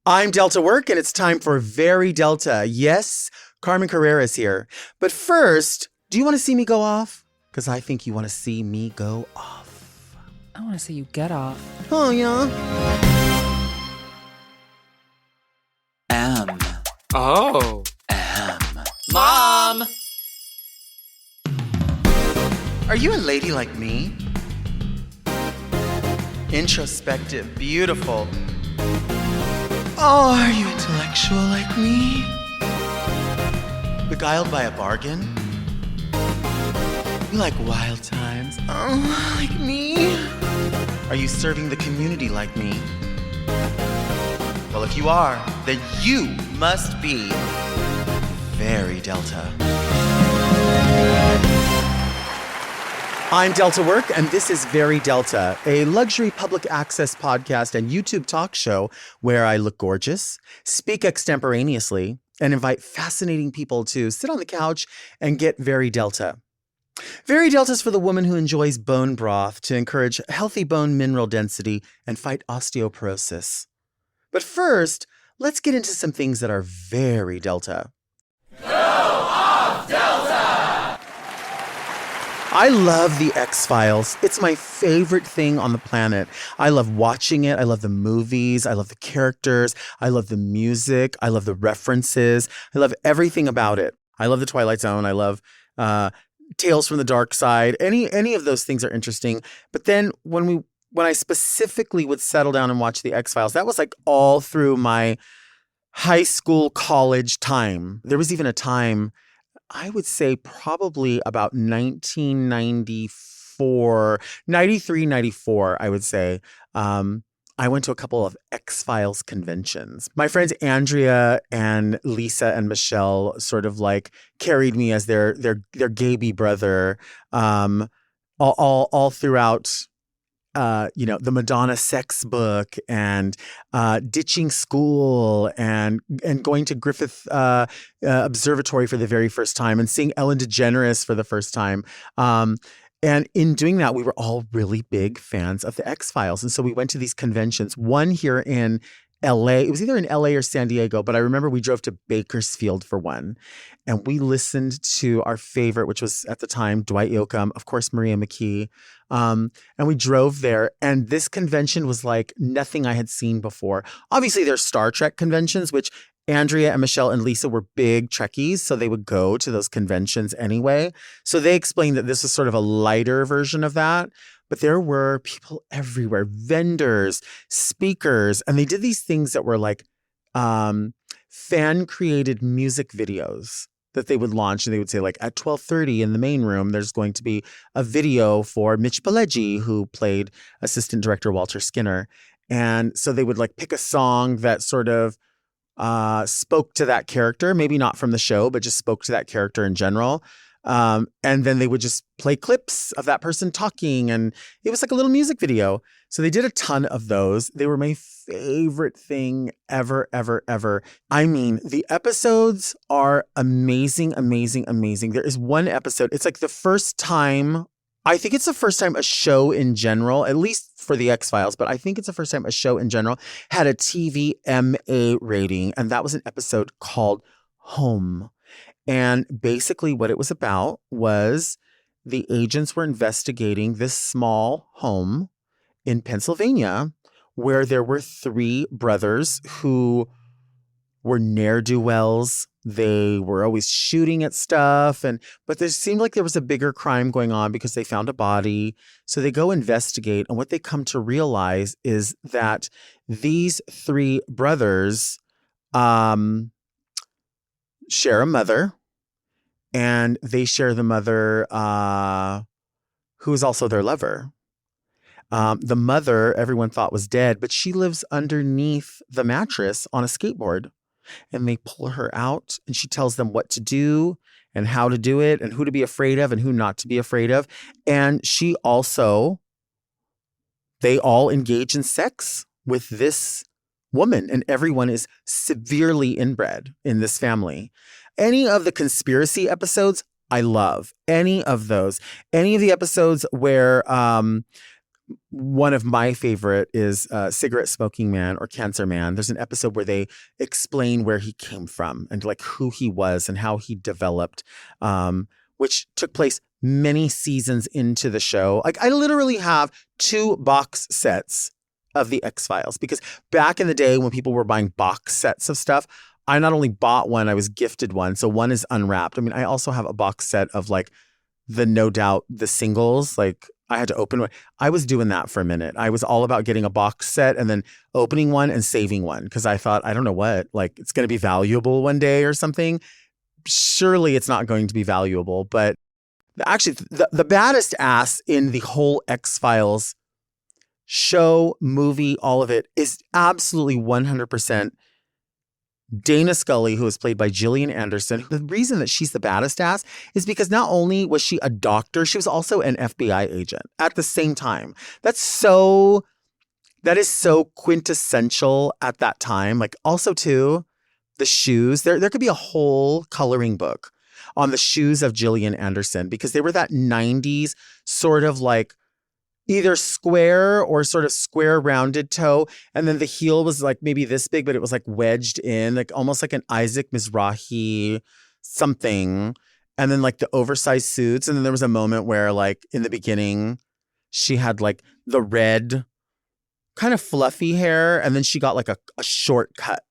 I'm Delta Work, and it's time for Very Delta. Yes, Carmen Carrera is here. But first, do you want to see me go off? Because I think you want to see me go off. I want to see you get off. Oh, yeah? Oh. Mom! Are you a lady like me? Introspective, beautiful. Oh, are you intellectual like me? Beguiled by a bargain? You like wild times? Oh, like me? Are you serving the community like me? Well, if you are, then you must be very Delta. I'm Delta Work, and this is Very Delta, a luxury public access podcast and YouTube talk show where I look gorgeous, speak extemporaneously, and invite fascinating people to sit on the couch and get very Delta. Very Delta is for the woman who enjoys bone broth to encourage healthy bone mineral density and fight osteoporosis. But first, let's get into some things that are very Delta. Go off, Delta! I love The X-Files. It's my favorite thing on the planet. I love watching it. I love the movies. I love the characters. I love the music. I love the references. I love everything about it. I love The Twilight Zone. I love Tales from the Dark Side. Any of those things are interesting. But then when I specifically would settle down and watch The X-Files, that was like all through my high school, college time. There was even a time, I would say probably about 1994, 93, 94, I would say. I went to a couple of X-Files conventions. My friends Andrea and Lisa and Michelle sort of like carried me as their Gaby brother all throughout the Madonna sex book and ditching school and going to Griffith Observatory for the very first time and seeing Ellen DeGeneres for the first time. And in doing that, we were all really big fans of the X-Files. And so we went to these conventions, one here in LA. It was either in LA or San Diego, but I remember we drove to Bakersfield for one. And we listened to our favorite, which was at the time Dwight Yoakam, of course, Maria McKee. And we drove there. And this convention was like nothing I had seen before. Obviously, there's Star Trek conventions, which Andrea and Michelle and Lisa were big Trekkies, so they would go to those conventions anyway. So they explained that this was sort of a lighter version of that. But there were people everywhere, vendors, speakers, and they did these things that were like fan-created music videos that they would launch. And they would say, like, at 12:30 in the main room, there's going to be a video for Mitch Pileggi, who played Assistant Director Walter Skinner. And so they would like pick a song that sort of spoke to that character, maybe not from the show, but just spoke to that character in general. And then they would just play clips of that person talking, and it was like a little music video. So they did a ton of those. They were my favorite thing ever, ever, ever. I mean, the episodes are amazing, amazing, amazing. There is one episode, it's like the first time, I think it's the first time a show in general, at least for the X-Files, but I think it's the first time a show in general had a TVMA rating. And that was an episode called Home. And basically what it was about was the agents were investigating this small home in Pennsylvania where there were three brothers who were ne'er-do-wells. They were always shooting at stuff, but there seemed like there was a bigger crime going on because they found a body. So they go investigate, and what they come to realize is that these three brothers share a mother, and they share the mother who is also their lover. The mother, everyone thought was dead, but she lives underneath the mattress on a skateboard. And they pull her out, and she tells them what to do and how to do it and who to be afraid of and who not to be afraid of. And they all engage in sex with this woman, and everyone is severely inbred in this family. Any of the conspiracy episodes, I love. Any of those. Any of the episodes where one of my favorite is Cigarette Smoking Man or Cancer Man. There's an episode where they explain where he came from and like who he was and how he developed, which took place many seasons into the show. Like I literally have 2 box sets of the X-Files because back in the day when people were buying box sets of stuff, I not only bought one, I was gifted one. So one is unwrapped. I mean, I also have a box set of like the No Doubt, the singles. Like I had to open one. I was doing that for a minute. I was all about getting a box set and then opening one and saving one because I thought, I don't know what, like it's going to be valuable one day or something. Surely it's not going to be valuable. But actually, the baddest ass in the whole X-Files show, movie, all of it is absolutely 100% Dana Scully, who is played by Gillian Anderson. The reason that she's the baddest ass is because not only was she a doctor, she was also an FBI agent at the same time. That is so quintessential at that time. Like also too, the shoes, there could be a whole coloring book on the shoes of Gillian Anderson because they were that 90s sort of like either square or sort of square rounded toe. And then the heel was like maybe this big, but it was like wedged in, like almost like an Isaac Mizrahi something. And then like the oversized suits. And then there was a moment where like in the beginning, she had like the red kind of fluffy hair. And then she got like a short cut.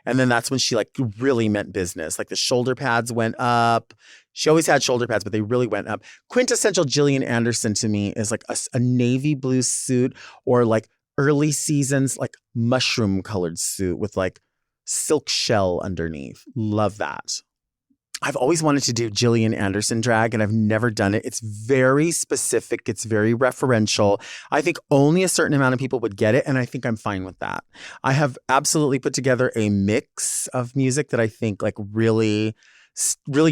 And then that's when she like really meant business. Like the shoulder pads went up. She always had shoulder pads, but they really went up. Quintessential Gillian Anderson to me is like a navy blue suit or like early seasons, like mushroom colored suit with like silk shell underneath. Love that. I've always wanted to do Gillian Anderson drag and I've never done it. It's very specific. It's very referential. I think only a certain amount of people would get it. And I think I'm fine with that. I have absolutely put together a mix of music that I think like really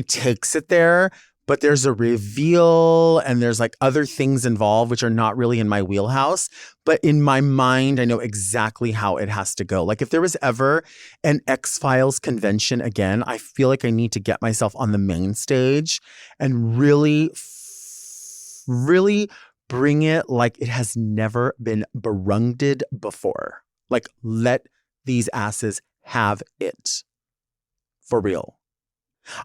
takes it there. But there's a reveal and there's like other things involved, which are not really in my wheelhouse. But in my mind, I know exactly how it has to go. Like if there was ever an X-Files convention again, I feel like I need to get myself on the main stage and really bring it like it has never been barunged before. Like let these asses have it. For real.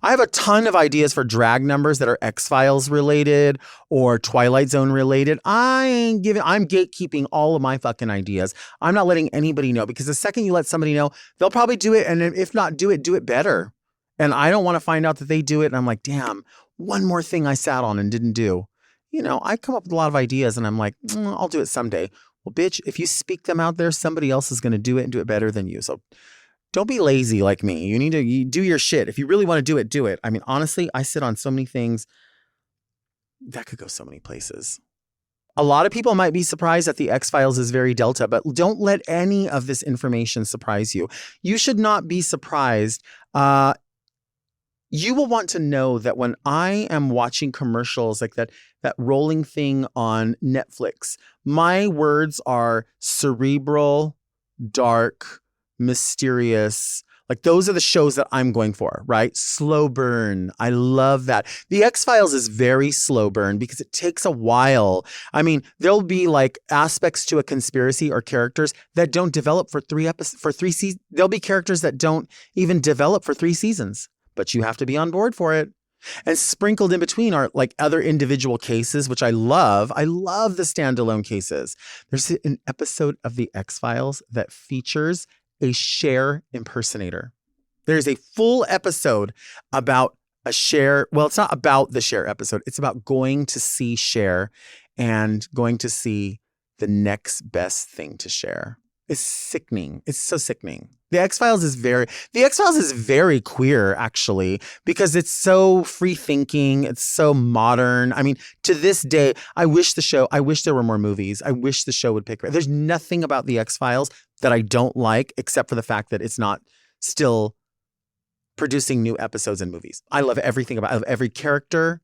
I have a ton of ideas for drag numbers that are X-Files related or Twilight Zone related. I'm gatekeeping all of my fucking ideas. I'm not letting anybody know because the second you let somebody know, they'll probably do it. And if not do it better. And I don't want to find out that they do it. And I'm like, damn, one more thing I sat on and didn't do. You know, I come up with a lot of ideas and I'm like, I'll do it someday. Well, bitch, if you speak them out there, somebody else is going to do it and do it better than you. So don't be lazy like me. You need to do your shit. If you really want to do it, do it. I mean, honestly, I sit on so many things that could go so many places. A lot of people might be surprised that the X-Files is very Delta, but don't let any of this information surprise you. You should not be surprised. You will want to know that when I am watching commercials like that rolling thing on Netflix, my words are cerebral, dark, mysterious. Like those are the shows that I'm going for, right? Slow burn. I love that. The X-Files is very slow burn because it takes a while. I mean, there'll be like aspects to a conspiracy or characters that don't develop for 3 seasons. There'll be characters that don't even develop for 3 seasons, but you have to be on board for it. And sprinkled in between are like other individual cases, which I love. I love the standalone cases. There's an episode of the X-Files that features a Cher impersonator. There's a full episode about a Cher. Well, it's not about the Cher episode. It's about going to see Cher and going to see the next best thing to Cher. It's sickening. It's so sickening. The X-Files is very queer, actually, because it's so free thinking. It's so modern. I mean, to this day, I wish there were more movies. I wish the show would pick. There's nothing about the X-Files that I don't like, except for the fact that it's not still producing new episodes and movies. I love everything about it. I love every character.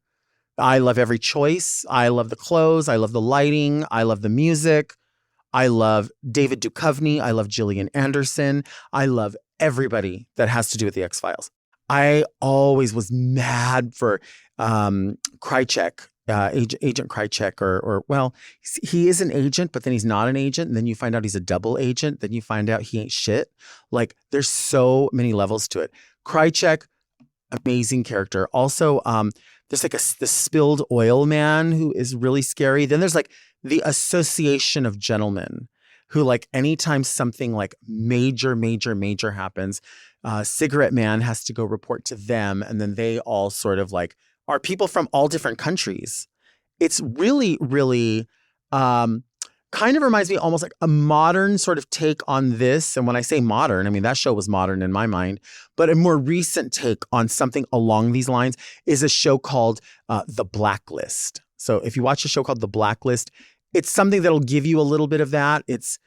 I love every choice. I love the clothes. I love the lighting. I love the music. I love David Duchovny. I love Gillian Anderson. I love everybody that has to do with the X-Files. I always was mad for Krychek Agent Krychek, or well, he is an agent, but then he's not an agent. And then you find out he's a double agent. Then you find out he ain't shit. Like, there's so many levels to it. Krychek, amazing character. Also, there's like the spilled oil man who is really scary. Then there's like the Association of Gentlemen who, like, anytime something like major happens, Cigarette Man has to go report to them. And then they all sort of like are people from all different countries. It's really, really kind of reminds me almost like a modern sort of take on this. And when I say modern, I mean, that show was modern in my mind. But a more recent take on something along these lines is a show called The Blacklist. So if you watch a show called The Blacklist, it's something that'll give you a little bit of that. It's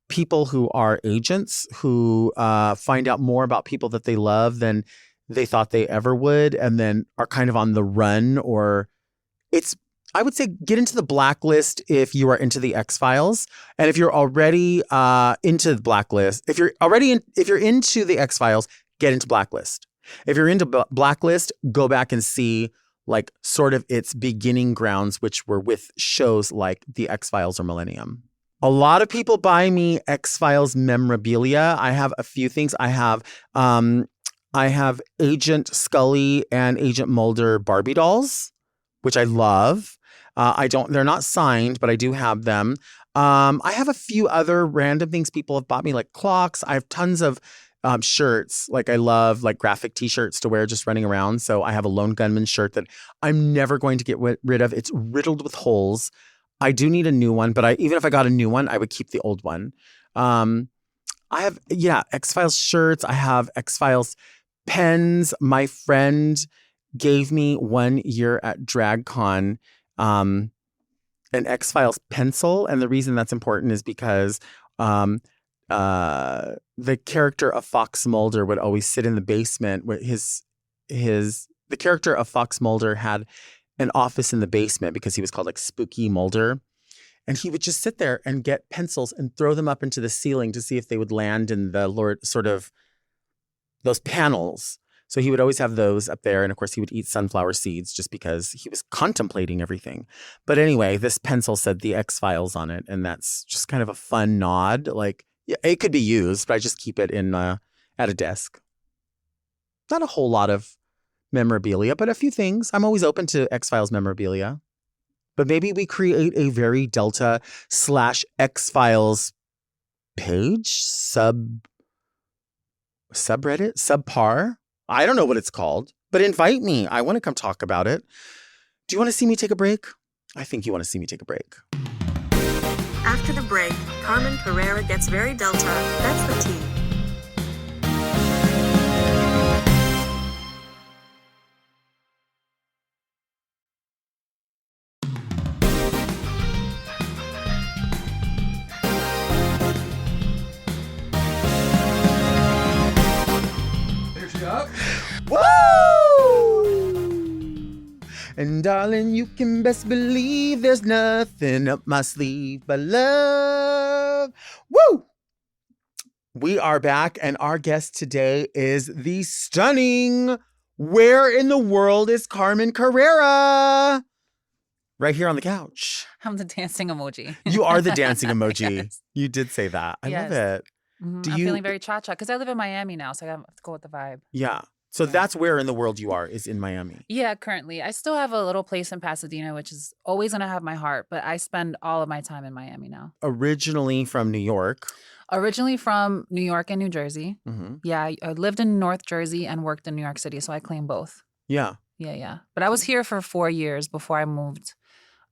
people who are agents who find out more about people that they love than they thought they ever would, and then are kind of on the run. Or I would say get into The Blacklist if you are into the X-Files. And if you're already into the Blacklist, if you're into the X-Files, get into Blacklist. If you're into Blacklist, go back and see like sort of its beginning grounds, which were with shows like the X-Files or Millennium. A lot of people buy me X-Files memorabilia. I have a few things. I have Agent Scully and Agent Mulder Barbie dolls, which I love. They're not signed, but I do have them. I have a few other random things people have bought me, like clocks. I have tons of shirts. Like, I love like graphic t-shirts to wear just running around. So I have a Lone Gunman shirt that I'm never going to get rid of. It's riddled with holes. I do need a new one, but even if I got a new one, I would keep the old one. I have, X-Files shirts. I have X-Files pens. My friend gave me 1 year at DragCon an X-Files pencil. And the reason that's important is because the character of Fox Mulder would always sit in the basement where the character of Fox Mulder had an office in the basement because he was called like Spooky Mulder. And he would just sit there and get pencils and throw them up into the ceiling to see if they would land in the sort of those panels. So he would always have those up there. And of course, he would eat sunflower seeds just because he was contemplating everything. But anyway, this pencil said the X-Files on it. And that's just kind of a fun nod. Like, yeah, it could be used, but I just keep it at a desk. Not a whole lot of memorabilia, but a few things. I'm always open to X-Files memorabilia. But maybe we create a very Delta /X-Files page, subreddit, subpar. I don't know what it's called, but invite me. I want to come talk about it. Do you want to see me take a break? I think you want to see me take a break. After the break, Carmen Carrera gets very Delta. That's the tea. Woo! And darling, you can best believe there's nothing up my sleeve but love. Woo! We are back, and our guest today is the stunning Where in the World is Carmen Carrera? Right here on the couch. I'm the dancing emoji. You are the dancing emoji. Yes. You did say that. I love Yes. it. I'm Do you- feeling very cha-cha because I live in Miami now, so I have to go with the vibe. Yeah. So that's where in the world you are, is in Miami. Yeah, currently. I still have a little place in Pasadena, which is always going to have my heart, but I spend all of my time in Miami now. Originally from New York. Originally from New York and New Jersey. Mm-hmm. Yeah, I lived in North Jersey and worked in New York City, so I claim both. Yeah. Yeah. But I was here for 4 years before I moved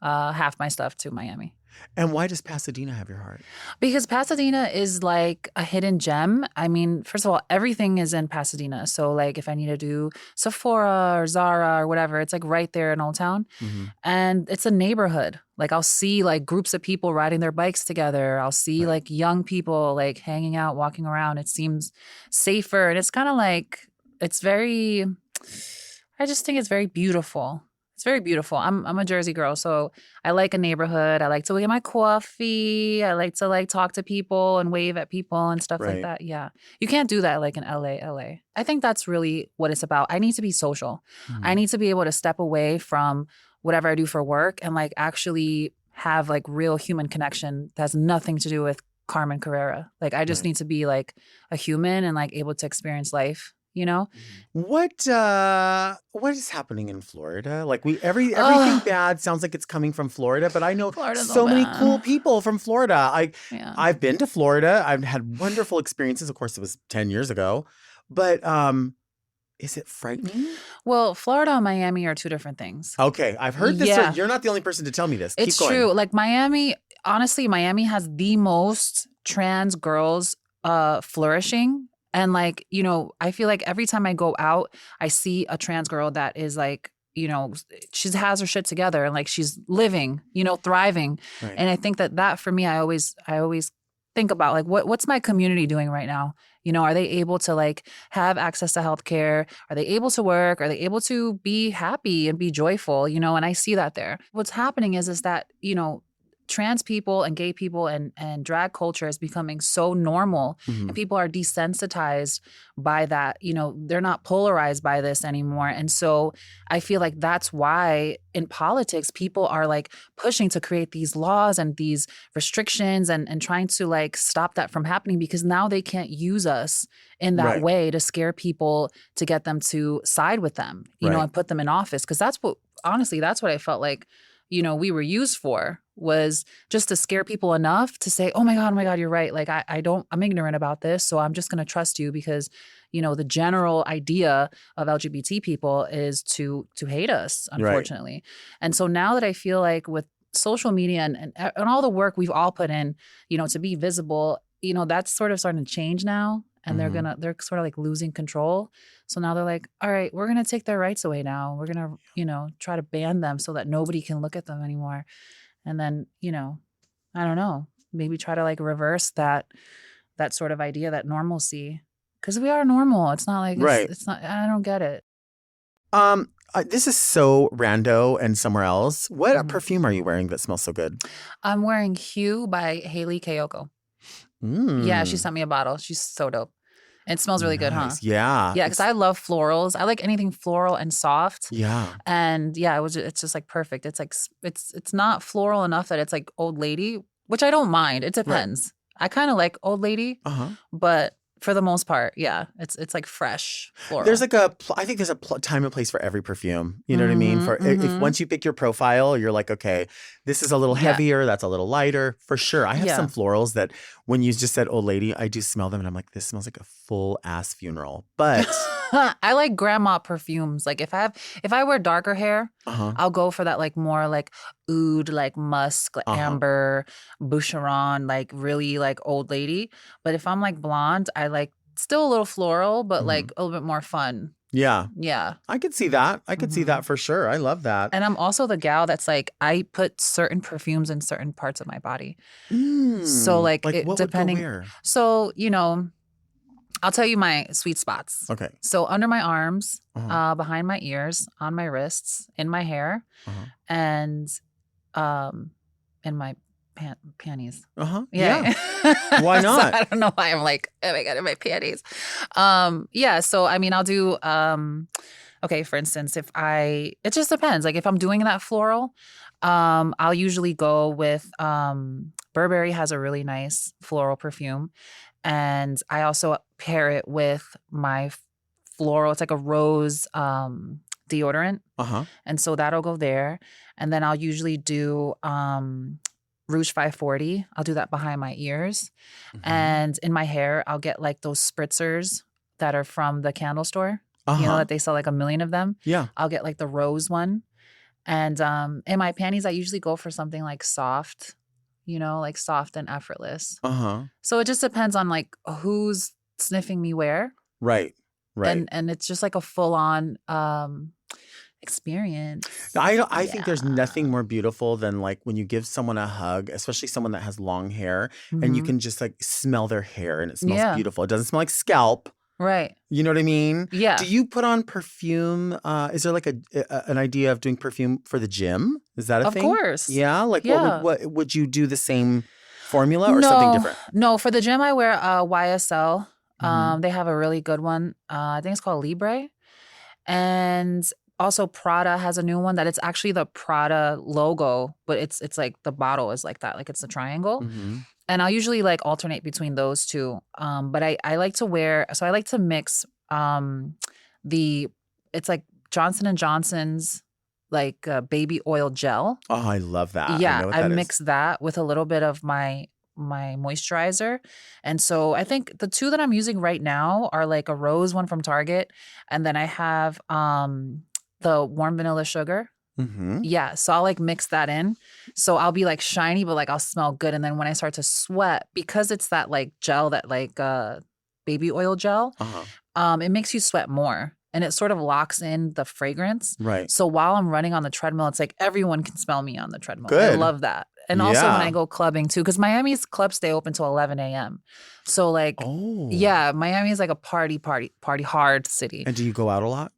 half my stuff to Miami. And why does Pasadena have your heart? Because Pasadena is like a hidden gem. I mean, first of all, everything is in Pasadena. So like if I need to do Sephora or Zara or whatever, it's like right there in Old Town. Mm-hmm. And it's a neighborhood. Like I'll see like groups of people riding their bikes together. I'll see like young people like hanging out, walking around. It seems safer. And it's kind of like, I just think it's very beautiful. It's very beautiful. I'm a Jersey girl, so I like a neighborhood. I like to get my coffee. I like to like talk to people and wave at people and stuff like that. Yeah. You can't do that like in LA. I think that's really what it's about. I need to be social. Mm-hmm. I need to be able to step away from whatever I do for work and like actually have like real human connection that has nothing to do with Carmen Carrera. Like I just need to be like a human and like able to experience life, you know? What is happening in Florida? Like everything bad sounds like it's coming from Florida, but I know Florida's so so many bad. cool people from Florida. Yeah. I've been to Florida. I've had wonderful experiences. Of course, it was 10 years ago. But is it frightening? Well, Florida and Miami are two different things. Okay, I've heard this. Yeah. You're not the only person to tell me this. It's Keep going. true. Like Miami, honestly, Miami has the most trans girls flourishing. And like, you know, I feel like every time I go out, I see a trans girl that is like, you know, she has her shit together and like she's living, you know, thriving. Right. And I think that for me, I always think about like what's my community doing right now? You know, are they able to like have access to healthcare? Are they able to work? Are they able to be happy and be joyful? You know, and I see that there. What's happening is that, you know, trans people and gay people and drag culture is becoming so normal and people are desensitized by that. You know, they're not polarized by this anymore. And so I feel like that's why in politics, people are like pushing to create these laws and these restrictions and trying to like stop that from happening because now they can't use us in that way to scare people to get them to side with them, you know, and put them in office. Because that's what I felt like, you know, we were used for was just to scare people enough to say, oh my God, you're right. Like, I'm ignorant about this. So I'm just going to trust you because, you know, the general idea of LGBT people is to hate us, unfortunately. Right. And so now that I feel like with social media and all the work we've all put in, you know, to be visible, you know, that's sort of starting to change now. And they're sort of like losing control. So now they're like, all right, we're going to take their rights away now. We're going to, you know, try to ban them so that nobody can look at them anymore. And then, you know, I don't know, maybe try to like reverse that sort of idea, that normalcy. Because we are normal. It's not like, it's not, I don't get it. This is so rando and somewhere else. What perfume are you wearing that smells so good? I'm wearing Hue by Haley Kayoko. Yeah, she sent me a bottle. She's so dope. It smells really good, huh? Yeah. Yeah, because I love florals. I like anything floral and soft. Yeah. And yeah, it's just like perfect. It's like it's not floral enough that it's like old lady, which I don't mind. It depends. Right. I kind of like old lady, but for the most part, yeah, it's like fresh floral. There's like I think there's a time and place for every perfume. You know what I mean? For if once you pick your profile, you're like, okay, this is a little heavier, that's a little lighter, for sure. I have some florals that when you just said old lady, I do smell them and I'm like, this smells like a full ass funeral. But I like grandma perfumes. Like if I wear darker hair, I'll go for that like more like oud, like musk, like amber, boucheron, like really like old lady. But if I'm like blonde, I like still a little floral, but like a little bit more fun. Yeah. Yeah. I could see that. I could see that for sure. I love that. And I'm also the gal that's like, I put certain perfumes in certain parts of my body. So like it, what depending. would go where? So, you know, I'll tell you my sweet spots. Okay. So under my arms, behind my ears, on my wrists, in my hair, and in my panties. Yeah. Why not? So I don't know why I'm like, oh my God, in my panties. Yeah. So I mean, I'll do. Okay, for instance, it just depends. Like if I'm doing that floral, I'll usually go with Burberry has a really nice floral perfume. And I also pair it with my floral. It's like a rose deodorant. And so that'll go there. And then I'll usually do Rouge 540. I'll do that behind my ears. And in my hair, I'll get like those spritzers that are from the candle store. You know that they sell like 1 million of them? Yeah. I'll get like the rose one. And in my panties, I usually go for something like soft. You know, like soft and effortless. So it just depends on like who's sniffing me where. Right. And it's just like a full on experience. I think there's nothing more beautiful than like when you give someone a hug, especially someone that has long hair, and you can just like smell their hair and it smells beautiful. It doesn't smell like scalp. Right. You know what I mean? Yeah. Do you put on perfume? Is there like an idea of doing perfume for the gym? Is that a thing? Of course. Yeah? Like what would you do the same formula or something different? No, for the gym I wear YSL. They have a really good one. I think it's called Libre. And Also, Prada has a new one that it's actually the Prada logo, but it's like the bottle is like that, like it's a triangle. Mm-hmm. And I'll usually like alternate between those two. But I like to wear, so I like to mix it's like Johnson and Johnson's like baby oil gel. Oh, I love that. Yeah, I know what I that is. mix that with a little bit of my moisturizer. And so I think the two that I'm using right now are like a rose one from Target. And then I have the warm vanilla sugar. Mm-hmm. Yeah. So I'll like mix that in. So I'll be like shiny, but like I'll smell good. And then when I start to sweat, because it's that like gel, that like baby oil gel, it makes you sweat more. And it sort of locks in the fragrance. Right. So while I'm running on the treadmill, it's like everyone can smell me on the treadmill. Good. I love that. And also when I go clubbing too, because Miami's clubs stay open till 11 a.m. So like, yeah, Miami is like a party hard city. And do you go out a lot?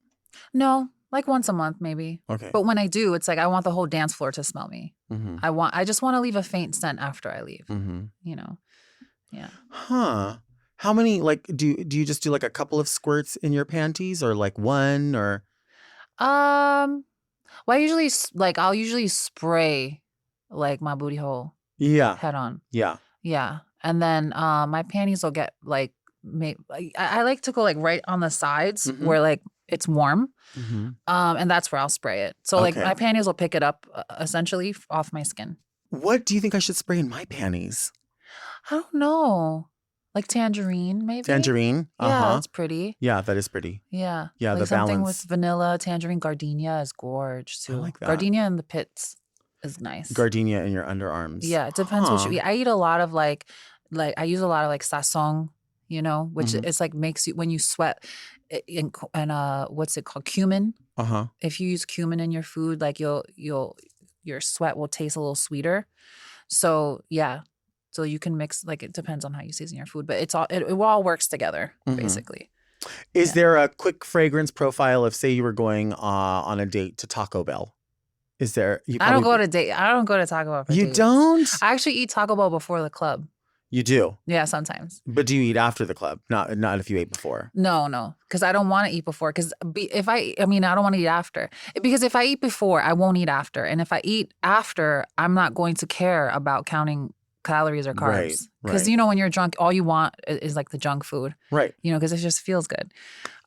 No, like once a month maybe. Okay. But when I do, it's like I want the whole dance floor to smell me. Mm-hmm. I just want to leave a faint scent after I leave. Mm-hmm. You know, yeah. Huh. How many, like, do you just do like a couple of squirts in your panties or like one or? Well, I'll usually spray like my booty hole. Yeah. Head on. Yeah. Yeah. And then my panties will get like, I like to go like right on the sides where like it's warm. Mm-hmm. And that's where I'll spray it. So like my panties will pick it up essentially off my skin. What do you think I should spray in my panties? I don't know. Like tangerine, maybe? Tangerine? Yeah, that's pretty. Yeah, that is pretty. Yeah. Yeah, like the something balance. with vanilla, tangerine, gardenia is gorge too. I like that. Gardenia in the pits is nice. Gardenia in your underarms. Yeah, it depends what you eat. I eat a lot of like I use a lot of like sazon, you know, which it's like makes you, when you sweat, and what's it called? Cumin. Uh-huh. If you use cumin in your food, like your sweat will taste a little sweeter. So yeah. So you can mix, like, it depends on how you season your food, but it all works together, basically. Is there a quick fragrance profile if, say, you were going on a date to Taco Bell? Is there? I don't go to Taco Bell for You dates. don't? I actually eat Taco Bell before the club. You do? Yeah, sometimes. But do you eat after the club? Not if you ate before. No, because I don't want to eat before. Because I don't want to eat after. Because if I eat before, I won't eat after. And if I eat after, I'm not going to care about counting calories or carbs. Because, you know, when you're drunk, all you want is like the junk food. Right. You know, because it just feels good.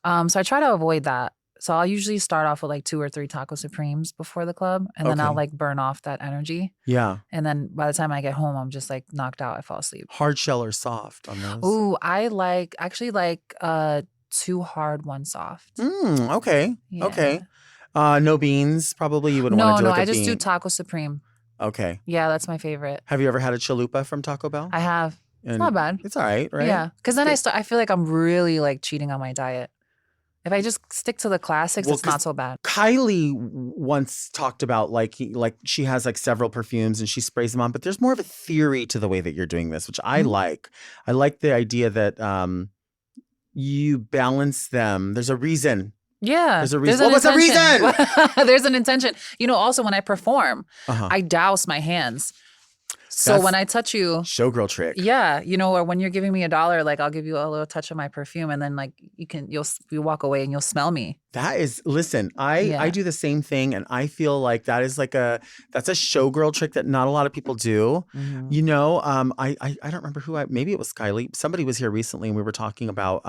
So I try to avoid that. So I'll usually start off with like 2 or 3 Taco Supremes before the club. And then I'll like burn off that energy. Yeah. And then by the time I get home, I'm just like knocked out. I fall asleep. Hard shell or soft on those? Ooh, I actually like 2 hard, 1 soft. Okay. Yeah. Okay. No beans, probably. You wouldn't want to do like I a just bean. do Taco Supreme. Okay. Yeah, that's my favorite. Have you ever had a chalupa from Taco Bell? I have. It's not bad. It's all right, right? Yeah. Because then I feel like I'm really like cheating on my diet. If I just stick to the classics, it's not so bad. Kylie once talked about like she has like several perfumes and she sprays them on, but there's more of a theory to the way that you're doing this, which I like. I like the idea that you balance them. There's a reason. Yeah. There's a reason. What's the reason? There's an intention. You know, also when I perform, I douse my hands. So That's when I touch you, showgirl trick. Yeah, you know, or when you're giving me $1, like I'll give you a little touch of my perfume, and then like you'll walk away and you'll smell me. That is, listen, I do the same thing, and I feel like that is like that's a showgirl trick that not a lot of people do. Mm-hmm. You know, I don't remember maybe it was Kylie. Somebody was here recently and we were talking about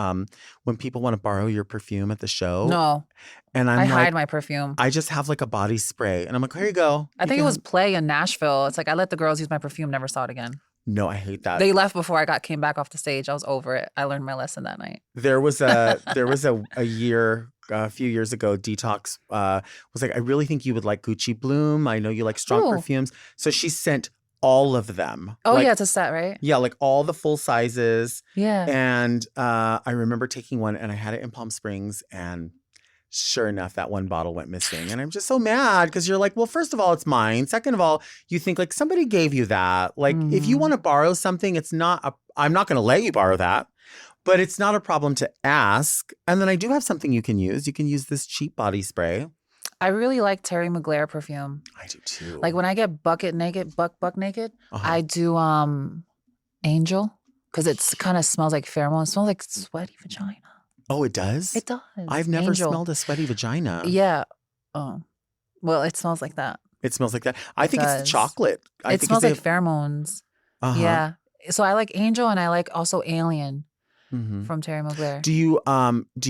when people want to borrow your perfume at the show. No. And I hide my perfume. I just have like a body spray. And I'm like, here you go. I think it was Play in Nashville. It's like I let the girls use my perfume, never saw it again. No, I hate that. They left before I came back off the stage. I was over it. I learned my lesson that night. There was a few years ago, Detox was like, I really think you would like Gucci Bloom. I know you like strong perfumes. So she sent all of them. Oh, yeah, it's a set, right? Yeah, like all the full sizes. Yeah. And I remember taking one and I had it in Palm Springs, and sure enough, that one bottle went missing. And I'm just so mad because you're like, well, first of all, it's mine. Second of all, you think like somebody gave you that. Like if you want to borrow something, I'm not going to let you borrow that. But it's not a problem to ask. And then I do have something you can use. You can use this cheap body spray. I really like Terry Mugler perfume. I do too. Like when I get buck naked, I do Angel, because it kind of smells like pheromone. It smells like sweaty vagina. Oh, it does? It does. I've never Angel. smelled a sweaty vagina. Yeah. Oh, well, it smells like that. It smells like that. I It think it's the does. chocolate. I It think smells they like have, pheromones. uh-huh. Yeah. So I like Angel and I like also Alien Hmm. from Terry Mugler. Do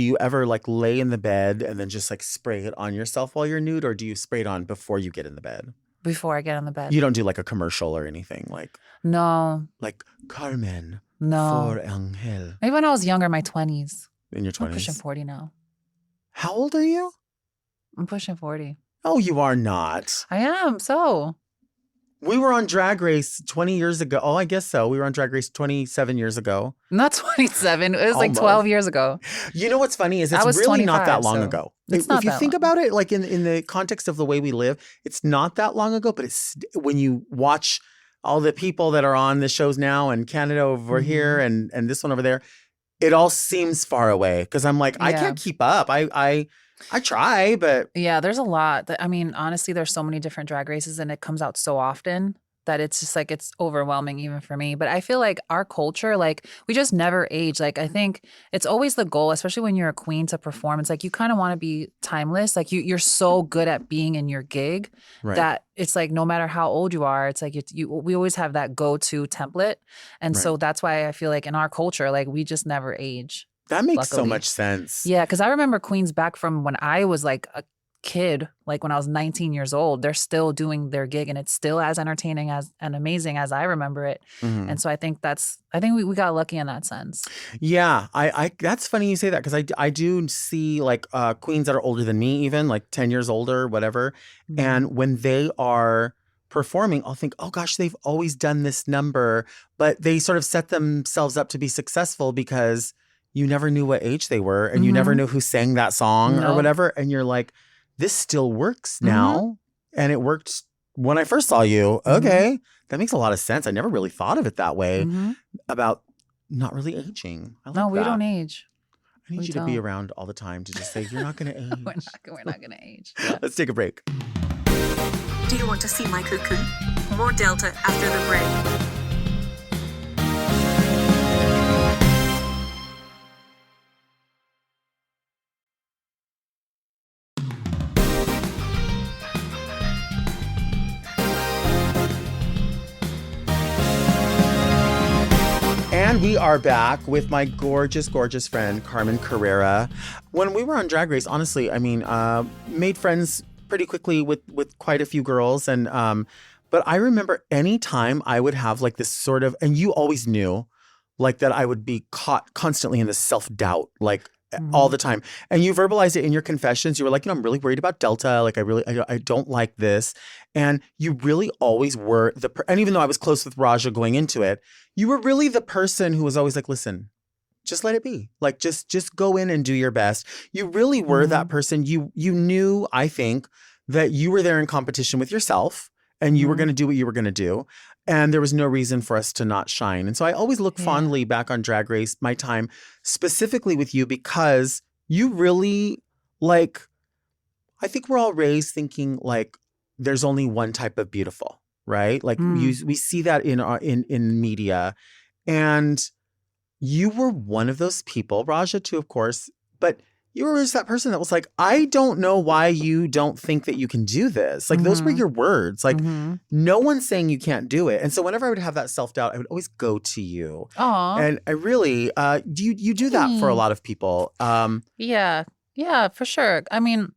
you ever like lay in the bed and then just like spray it on yourself while you're nude, or do you spray it on before you get in the bed? Before I get on the bed. You don't do like a commercial or anything No. like Carmen No. for Angel Maybe when I was younger, my 20s. in your I'm pushing 20s. 40 now. How old are you? I'm pushing 40. Oh, you are not. I am. So We were on Drag Race 20 years ago. Oh, I guess so. We were on Drag Race 27 years ago. not 27. It was like Almost. 12 years ago. You know what's funny is I it's was really not that 25, long so ago. it's If not you that think long. about it, like in the context of the way we live, it's not that long ago. But it's when you watch all the people that are on the shows now and Canada over here and this one over there, it all seems far away because I'm like, I Yeah. can't keep up. I try, but Yeah, there's a lot. I mean, honestly, there's so many different drag races and it comes out so often that it's just like it's overwhelming even for me. But I feel like our culture, like we just never age. Like I think it's always the goal, especially when you're a queen to perform. It's like you kind of want to be timeless. Like you're so good at being in your gig right. that it's like no matter how old you are, it's like we always have that go-to template. And Right. so that's why I feel like in our culture, like we just never age. That makes so Luckily. much sense. Yeah, because I remember queens back from when I was like a kid, like when I was 19 years old, they're still doing their gig and it's still as entertaining as and amazing as I remember it. Mhm. And so I think we got lucky in that sense. Yeah, I that's funny you say that because I do see like queens that are older than me, even like 10 years older, whatever. Mm-hmm. And when they are performing, I'll think, oh gosh, they've always done this number, but they sort of set themselves up to be successful because you never knew what age they were and you never knew who sang that song or Nope. whatever. And you're like, this still works now. And it worked when I first saw you. Okay, that makes a lot of sense. I never really thought of it that way about not really aging. I like No, we that. don't age. I need We you to be don't. around all the time to just say, you're not going to age. We're not gonna age. Yeah. Let's take a break. Do you want to see my cocoon? More Delta after the break. And we are back with my gorgeous, gorgeous friend, Carmen Carrera. When we were on Drag Race, honestly, I mean, made friends pretty quickly with quite a few girls. And but I remember any time I would have like this sort of, and you always knew like that I would be caught constantly in this self-doubt, like all the time. And you verbalized it in your confessions. You were like, I'm really worried about Delta. Like I don't like this. And you really always were and even though I was close with Raja going into it, you were really the person who was always like, listen, just let it be. Like, just go in and do your best. You really were that person. You knew, I think, that you were there in competition with yourself and you were going to do what you were going to do. And there was no reason for us to not shine. And so I always look fondly back on Drag Race, my time specifically with you, because you really, like, I think we're all raised thinking like there's only one type of beautiful, right? Like we see that in media. And you were one of those people, Raja too, of course, but you were just that person that was like, I don't know why you don't think that you can do this. Like those were your words. Like no one's saying you can't do it. And so whenever I would have that self-doubt, I would always go to you. Aw. And I really, you do that for a lot of people. Yeah, for sure. I mean,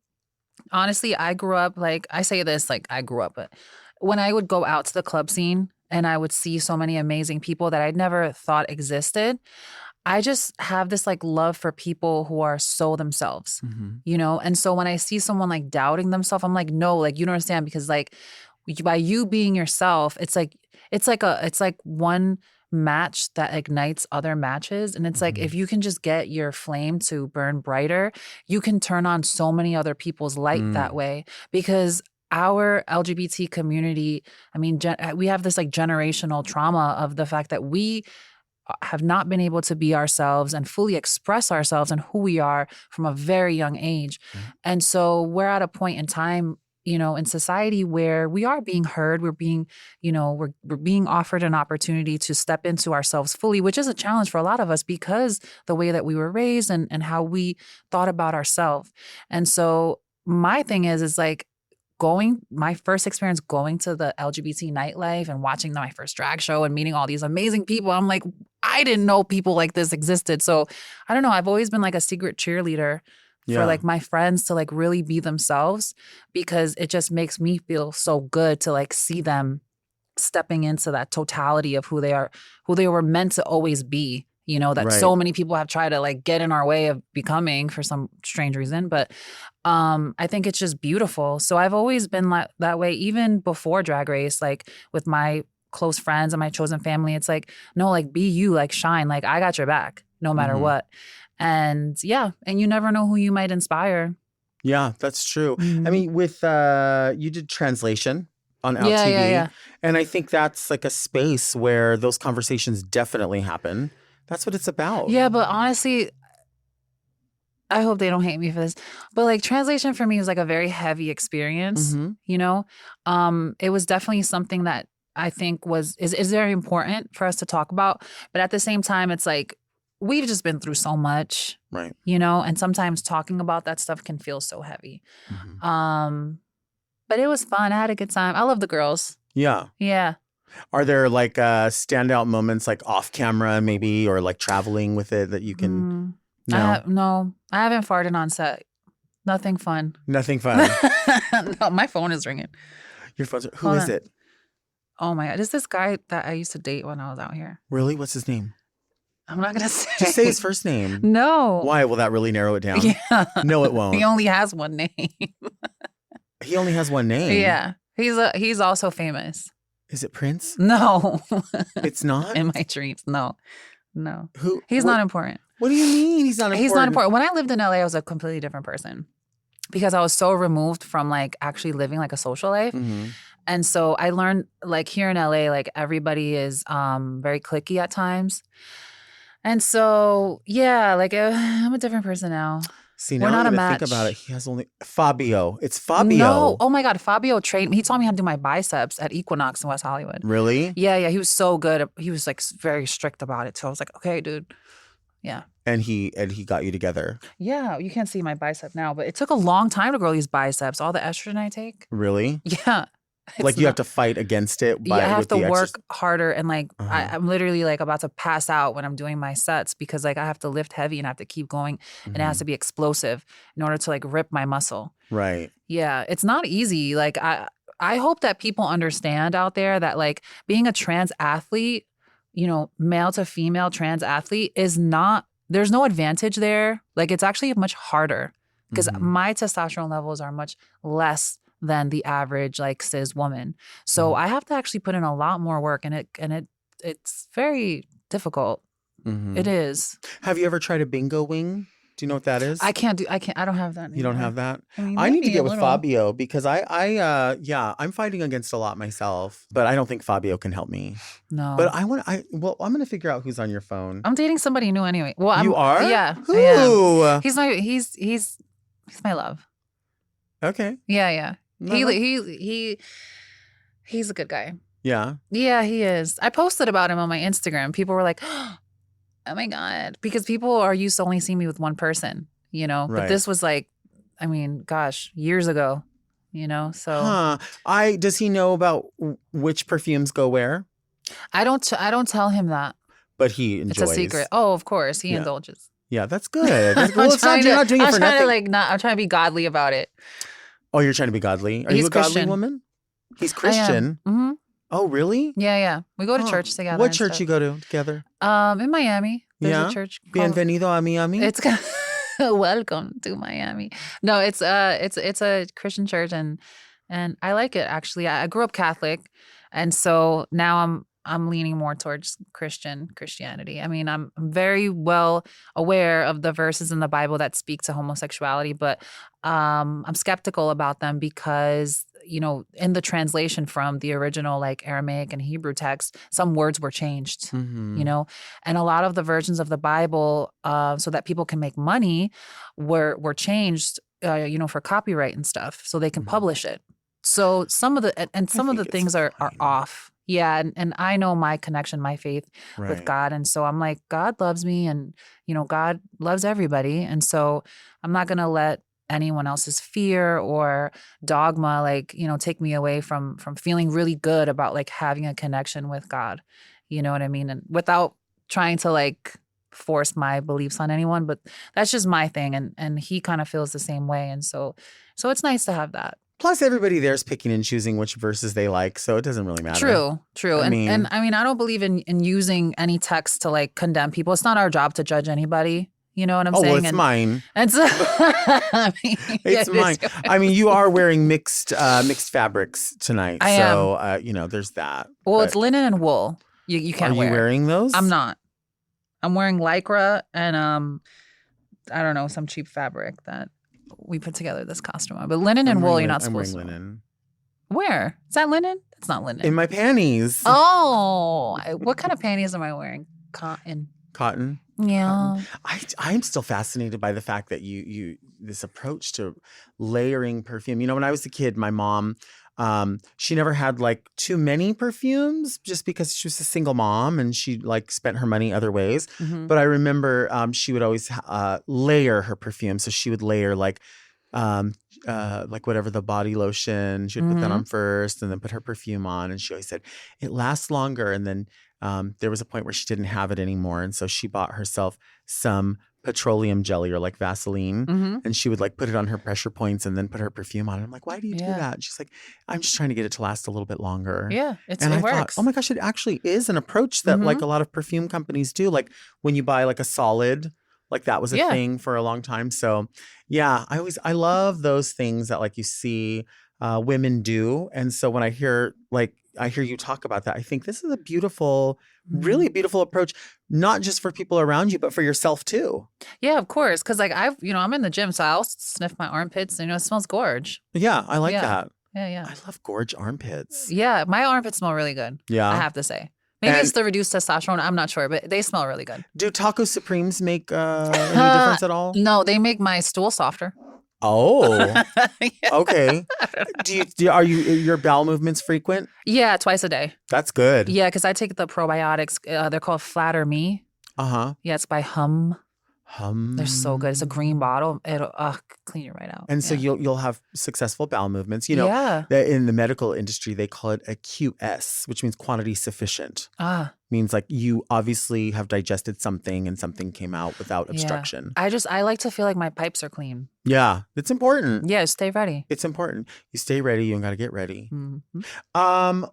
honestly, I grew up like, I say this like I grew up, but when I would go out to the club scene and I would see so many amazing people that I'd never thought existed, I just have this like love for people who are so themselves, you know? And so when I see someone like doubting themselves, I'm like, no, like you don't understand, because like by you being yourself, it's like one match that ignites other matches. And it's like, if you can just get your flame to burn brighter, you can turn on so many other people's light that way. Because our LGBT community, I mean, we have this like generational trauma of the fact that we have not been able to be ourselves and fully express ourselves and who we are from a very young age. And so we're at a point in time, you know, in society where we are being heard, we're being, you know, we're being offered an opportunity to step into ourselves fully, which is a challenge for a lot of us because the way that we were raised and how we thought about ourselves. And so my thing is like my first experience going to the LGBT nightlife and watching my first drag show and meeting all these amazing people. I'm like, I didn't know people like this existed. So I don't know. I've always been like a secret cheerleader for like my friends to like really be themselves, because it just makes me feel so good to like see them stepping into that totality of who they were meant to always be. You know, that so many people have tried to like get in our way of becoming for some strange reason. But I think it's just beautiful. So I've always been that way, even before Drag Race, like with my close friends and my chosen family. It's like, no, like be you, like shine. Like I got your back no matter what. And and you never know who you might inspire. Yeah, that's true. I mean, with you did translation on LTV. Yeah. And I think that's like a space where those conversations definitely happen. That's what it's about. Yeah, but honestly, I hope they don't hate me for this. But like translation for me was like a very heavy experience, you know? It was definitely something that I think is very important for us to talk about. But at the same time, it's like we've just been through so much. Right. You know, and sometimes talking about that stuff can feel so heavy. But it was fun. I had a good time. I love the girls. Yeah. Yeah. Are there like standout moments like off camera maybe, or like traveling with it that you can? No, I haven't farted on set. Nothing fun. Nothing fun. No, my phone is ringing. Your phone's Who is it? Oh my God. It's this guy that I used to date when I was out here. Really? What's his name? I'm not going to say. Just say his first name. No. Why? Will that really narrow it down? Yeah. No, it won't. He only has one name. He only has one name? Yeah. He's also famous. Is it Prince? No. It's not? In my dreams. No. Who? He's not important. What do you mean he's not important? He's not important. When I lived in LA, I was a completely different person because I was so removed from like actually living like a social life. And so I learned like here in LA, like everybody is very cliquey at times. And so, yeah, like I'm a different person now. See, now we're not I'm a gonna match. think about it. He has only Fabio. It's Fabio. No, oh my God, Fabio trained me. He taught me how to do my biceps at Equinox in West Hollywood. Really? Yeah. He was so good. He was like very strict about it. So I was like, okay, dude. Yeah. And he got you together. Yeah, you can't see my bicep now, but it took a long time to grow these biceps. All the estrogen I take. Really? Yeah. Like you have to fight against it. I have to work harder, and like I'm literally like about to pass out when I'm doing my sets because like I have to lift heavy and I have to keep going, and it has to be explosive in order to like rip my muscle. Right. Yeah, it's not easy. Like I hope that people understand out there that like being a trans athlete, you know, male to female trans athlete is not. There's no advantage there. Like it's actually much harder because my testosterone levels are much less than the average like cis woman. So I have to actually put in a lot more work, and it's very difficult. It is. Have you ever tried a bingo wing? Do you know what that is? I don't have that anymore. You don't have that? I mean, I need to maybe get a with little. Fabio because I'm fighting against a lot myself, but I don't think Fabio can help me. No. But I'm going to figure out who's on your phone. I'm dating somebody new anyway. Well, You are? Yeah. Who? I am. He's my love. Okay. Yeah. No, He's a good guy. Yeah. Yeah, he is. I posted about him on my Instagram. People were like, oh my God. Because people are used to only seeing me with one person, you know? Right. But this was like, I mean, gosh, years ago, you know? So Does he know about which perfumes go where? I don't tell him that. But he enjoys. It's a secret. Oh, of course. He indulges. Yeah, that's good. Well, you're not doing it for nothing. I'm trying to be godly about it. Oh, you're trying to be godly? Are He's you a godly Christian. woman? He's Christian. Mm-hmm. Oh, really? Yeah. We go to church together. What church you go to together? In Miami. There's a church called, Bienvenido a Miami. It's welcome to Miami. No, it's a Christian church, and I like it actually. I grew up Catholic, and so now I'm leaning more towards Christianity. I mean, I'm very well aware of the verses in the Bible that speak to homosexuality, but I'm skeptical about them because, you know, in the translation from the original like Aramaic and Hebrew text, some words were changed, you know, and a lot of the versions of the Bible, so that people can make money, were changed, you know, for copyright and stuff, so they can publish it. So some of the things are off. Yeah, and I know my connection, my faith with God, and so I'm like, God loves me, and you know, God loves everybody, and so I'm not gonna let anyone else's fear or dogma, like, take me away from feeling really good about like having a connection with God. You know what I mean? And without trying to like force my beliefs on anyone, but that's just my thing. And he kind of feels the same way. And so it's nice to have that. Plus, everybody there's picking and choosing which verses they like, so it doesn't really matter. True. And I mean, I don't believe in using any text to like condemn people. It's not our job to judge anybody. You know what I'm saying? Oh, well, it's mine. And so, I mean, it's mine. I mean, you are wearing mixed fabrics tonight, I am. There's that. Well, it's linen and wool. You can't wear. Are you wearing those? I'm not. I'm wearing Lycra and I don't know, some cheap fabric that we put together this costume on. But linen and wool, you're not supposed to. I'm wearing linen. Where? Is that linen? That's not linen. In my panties. Oh, what kind of panties am I wearing? Cotton. Yeah. I'm still fascinated by the fact that you this approach to layering perfume. When I was a kid, my mom, she never had like too many perfumes just because she was a single mom and she like spent her money other ways. Mm-hmm. But I remember she would always layer her perfume. So she would layer like whatever the body lotion, she would put that on first and then put her perfume on. And she always said it lasts longer. And then there was a point where she didn't have it anymore. And so she bought herself some petroleum jelly or like Vaseline. Mm-hmm. And she would like put it on her pressure points and then put her perfume on. And I'm like, why do you do that? And she's like, I'm just trying to get it to last a little bit longer. Yeah, it I works. thought, oh my gosh, it actually is an approach that like a lot of perfume companies do. Like when you buy like a solid, like that was a thing for a long time. So yeah, I love those things that like you see women do. And so when I hear you talk about that, I think this is a beautiful, really beautiful approach, not just for people around you, but for yourself too. Yeah, of course. Cause like I'm in the gym, so I'll sniff my armpits and it smells gorge. Yeah, I like that. Yeah. I love gorge armpits. Yeah, my armpits smell really good. Yeah. I have to say. Maybe it's the reduced testosterone. I'm not sure, but they smell really good. Do Taco Supremes make any difference at all? No, they make my stool softer. Oh, okay. Are your bowel movements frequent? Yeah, twice a day. That's good. Yeah, because I take the probiotics. They're called Flatter Me. Uh-huh. Yeah, it's by Hum. Hum. They're so good. It's a green bottle. It'll clean you right out. And so you'll have successful bowel movements. In the medical industry, they call it a QS, which means quantity sufficient. Means like you obviously have digested something and something came out without obstruction. I like to feel like my pipes are clean. Yeah, it's important. Yeah, stay ready. It's important. You stay ready. You got to get ready. Mm-hmm.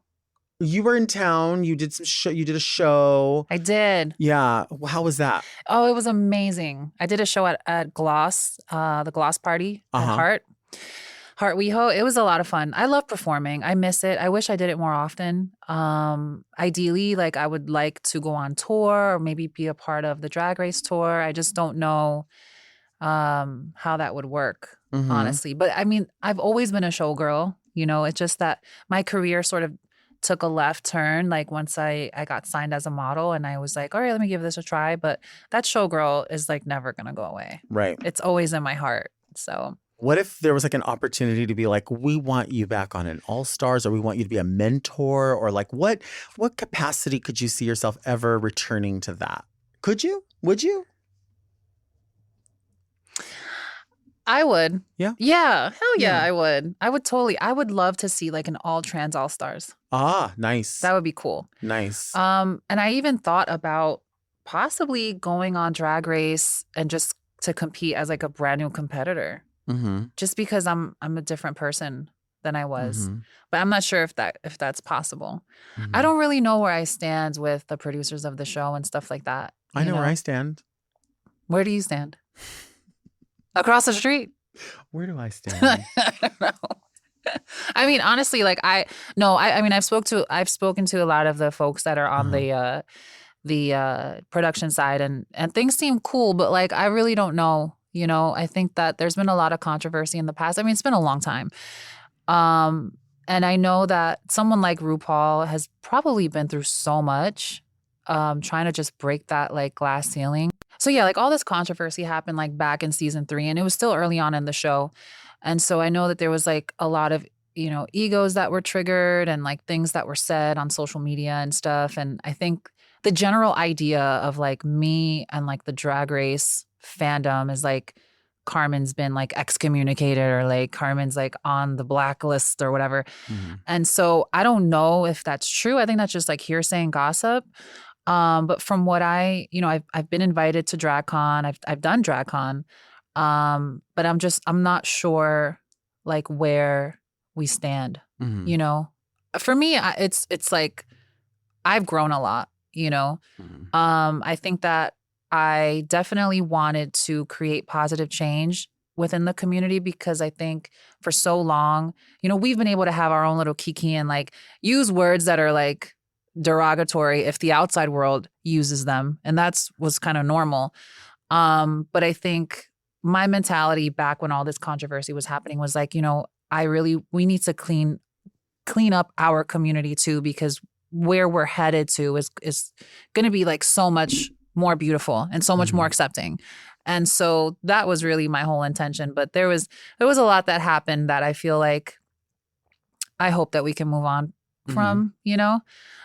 You were in town. You did you did a show. I did. Yeah. How was that? Oh, it was amazing. I did a show at Gloss, the Gloss Party at Heart WeHo. It was a lot of fun. I love performing. I miss it. I wish I did it more often. Ideally, like I would like to go on tour or maybe be a part of the Drag Race tour. I just don't know how that would work, honestly. But I mean, I've always been a showgirl. It's just that my career sort of took a left turn like once I got signed as a model and I was like, all right, let me give this a try. But that showgirl is like never going to go away. Right. It's always in my heart. So what if there was like an opportunity to be like, we want you back on an All Stars or we want you to be a mentor or like what capacity could you see yourself ever returning to that? Could you? Would you? I would. Yeah? Yeah. Hell yeah, I would. I would love to see like an all trans All Stars. Ah, nice. That would be cool. Nice. And I even thought about possibly going on Drag Race and just to compete as like a brand new competitor. Just because I'm a different person than I was. But I'm not sure if that's possible. I don't really know where I stand with the producers of the show and stuff like that. I know where I stand. Where do you stand? Across the street. Where do I stand? I don't know. I mean, honestly, like I mean, I've spoken to a lot of the folks that are on the production side, and things seem cool, but like I really don't know. I think that there's been a lot of controversy in the past. I mean, it's been a long time, and I know that someone like RuPaul has probably been through so much, trying to just break that like glass ceiling. So yeah, like all this controversy happened like back in season 3 and it was still early on in the show. And so I know that there was like a lot of, egos that were triggered and like things that were said on social media and stuff. And I think the general idea of like me and like the Drag Race fandom is like Carmen's been like excommunicated or like Carmen's like on the blacklist or whatever. And so I don't know if that's true. I think that's just like hearsay and gossip. But from what I've been invited to DragCon. I've done DragCon. But I'm not sure like where we stand, you know? For me, it's like I've grown a lot, you know? I think that I definitely wanted to create positive change within the community because I think for so long, you know, we've been able to have our own little kiki and like use words that are like derogatory if the outside world uses them. And was kind of normal. But I think my mentality back when all this controversy was happening was like, you know, we need to clean up our community too, because where we're headed to is going to be like so much more beautiful and so much more accepting. And so that was really my whole intention. But there was a lot that happened that I feel like I hope that we can move on from, you know?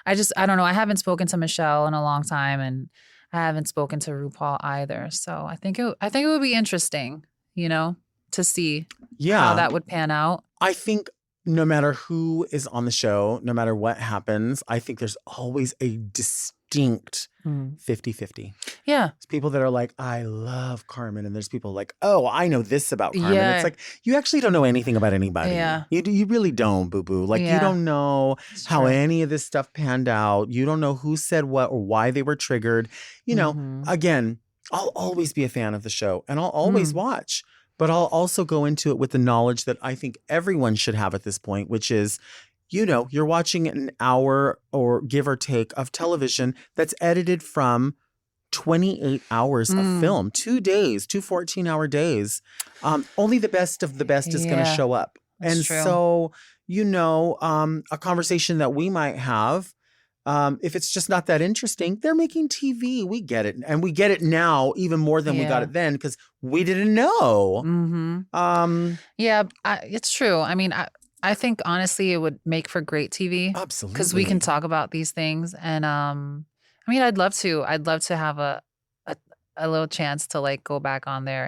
I don't know. I haven't spoken to Michelle in a long time and I haven't spoken to RuPaul either. So I think it would be interesting, you know, to see how that would pan out. I think no matter who is on the show, no matter what happens, I think there's always a distinct 50-50. Yeah. There's people that are like, I love Carmen. And there's people like, oh, I know this about Carmen. Yeah. It's like, you actually don't know anything about anybody. Yeah. You really don't, boo-boo. Like, you don't know how any of this stuff panned out. You don't know who said what or why they were triggered. You know, again, I'll always be a fan of the show and I'll always watch. But I'll also go into it with the knowledge that I think everyone should have at this point, which is, you know, you're watching an hour or give or take of television that's edited from 28 hours of film, 2 days, 2 14-hour days. Only the best of the best is going to show up. That's and true. So, you know, a conversation that we might have, if it's just not that interesting, they're making TV. We get it. And we get it now even more than we got it then because we didn't know. It's true. I mean, I think honestly it would make for great TV. Absolutely. Because we can talk about these things. And I mean, I'd love to have a little chance to like go back on there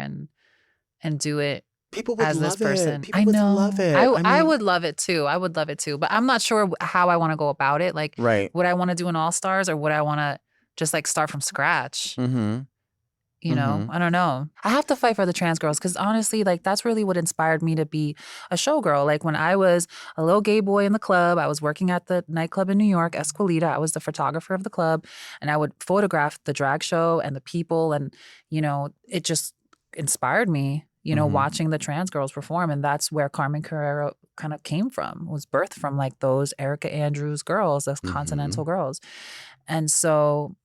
and do it. People would as love this person. it. People I would know. love it. I would love it too. I would love it too. But I'm not sure how I want to go about it. Like, would I want to do an All Stars or would I want to just like start from scratch? You know, I don't know. I have to fight for the trans girls because honestly, like that's really what inspired me to be a showgirl. Like when I was a little gay boy in the club, I was working at the nightclub in New York, Esquilita. I was the photographer of the club and I would photograph the drag show and the people. And, you know, it just inspired me, you know, watching the trans girls perform. And that's where Carmen Carrera kind of came from, was birthed from like those Erica Andrews girls, those continental girls. And so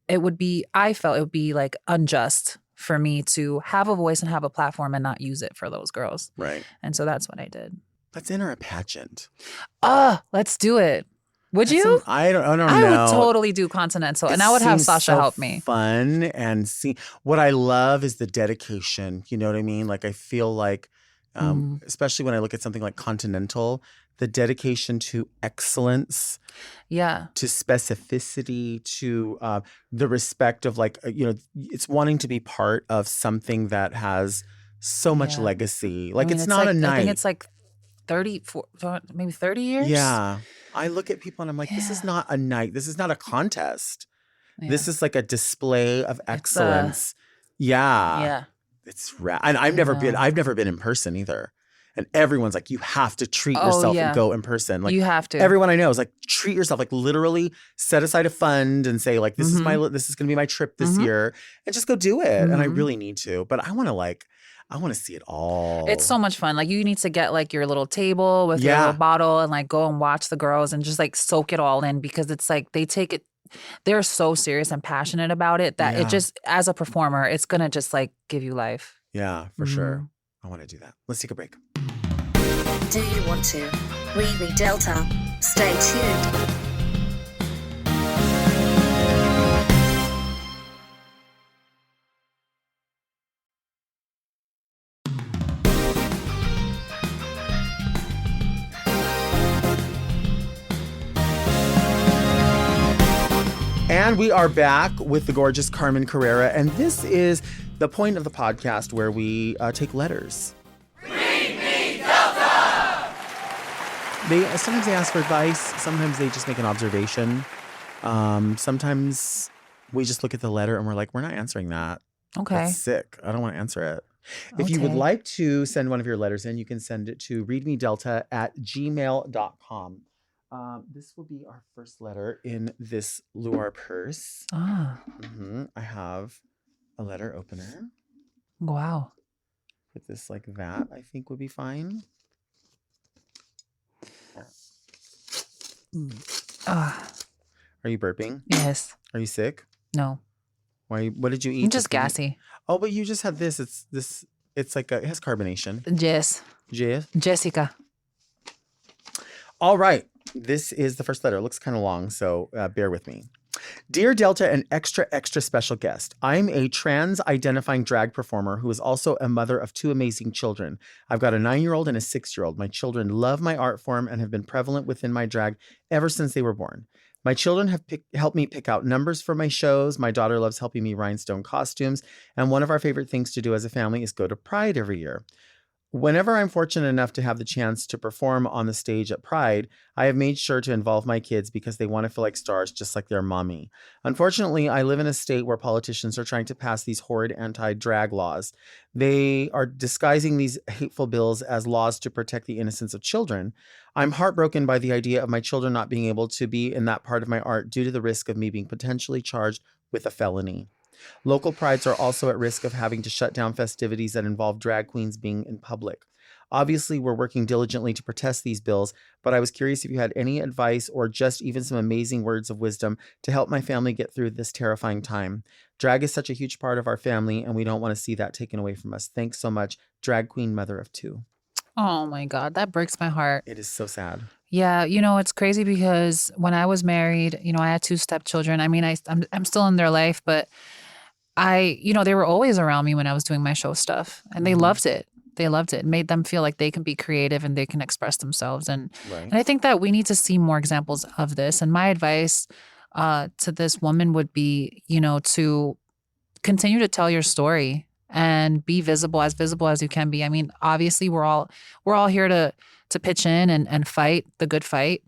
I felt it would be like unjust for me to have a voice and have a platform and not use it for those girls. Right. And so that's what I did. Let's enter a pageant. Let's do it. Would you? I don't know. I would totally do continental and I would have Sasha help me. Fun and see. What I love is the dedication. You know what I mean? Like I feel like, especially when I look at something like continental, the dedication to excellence, to specificity, to the respect of like, you know, it's wanting to be part of something that has so much legacy. Like it's not a night. I think it's like maybe 30 years. Yeah. I look at people and I'm like, this is not a night. This is not a contest. Yeah. This is like a display of excellence. Yeah. It's rad. And I've never been in person either. And everyone's like, you have to treat yourself and go in person. Like you have to. Everyone I know is like, treat yourself. Like literally set aside a fund and say like, this is going to be my trip this year, and just go do it. And I really need to. But I want to see it all. It's so much fun. Like you need to get like your little table with your little bottle and like go and watch the girls and just like soak it all in because it's like they're so serious and passionate about it that it just, as a performer, it's going to just like give you life. Yeah, for sure. I want to do that. Let's take a break. Do you want to? Really, Delta? Stay tuned. And we are back with the gorgeous Carmen Carrera. And this is the point of the podcast where we take letters. Sometimes they ask for advice. Sometimes they just make an observation. Sometimes we just look at the letter and we're like, we're not answering that. Okay. That's sick. I don't want to answer it. If you would like to send one of your letters in, you can send it to readmedelta@gmail.com. This will be our first letter in this Luar purse. I have a letter opener. Wow. Put this like that, I think would be fine. Are you burping? Yes. Are you sick? No. What did you eat? I'm just gassy. Oh, but you just had this. It's like it has carbonation. Yes. Jessica. All right. This is the first letter. It looks kind of long, so bear with me. Dear Delta and extra special guest, I'm a trans-identifying drag performer who is also a mother of 2 amazing children. I've got a 9-year-old and a 6-year-old. My children love my art form and have been prevalent within my drag ever since they were born. My children have helped me pick out numbers for my shows. My daughter loves helping me rhinestone costumes. And one of our favorite things to do as a family is go to Pride every year. Whenever I'm fortunate enough to have the chance to perform on the stage at Pride, I have made sure to involve my kids because they want to feel like stars just like their mommy. Unfortunately, I live in a state where politicians are trying to pass these horrid anti-drag laws. They are disguising these hateful bills as laws to protect the innocence of children. I'm heartbroken by the idea of my children not being able to be in that part of my art due to the risk of me being potentially charged with a felony. Local prides are also at risk of having to shut down festivities that involve drag queens being in public. Obviously, we're working diligently to protest these bills, but I was curious if you had any advice or just even some amazing words of wisdom to help my family get through this terrifying time. Drag is such a huge part of our family, and we don't want to see that taken away from us. Thanks so much, drag queen mother of 2. Oh my God, that breaks my heart. It is so sad. Yeah, it's crazy because when I was married, I had 2 stepchildren. I mean, I'm still in their life, but they were always around me when I was doing my show stuff, and they loved it. They loved it. It made them feel like they can be creative and they can express themselves. And I think that we need to see more examples of this. And my advice to this woman would be, to continue to tell your story and be visible as you can be. I mean, obviously we're all here to pitch in and fight the good fight.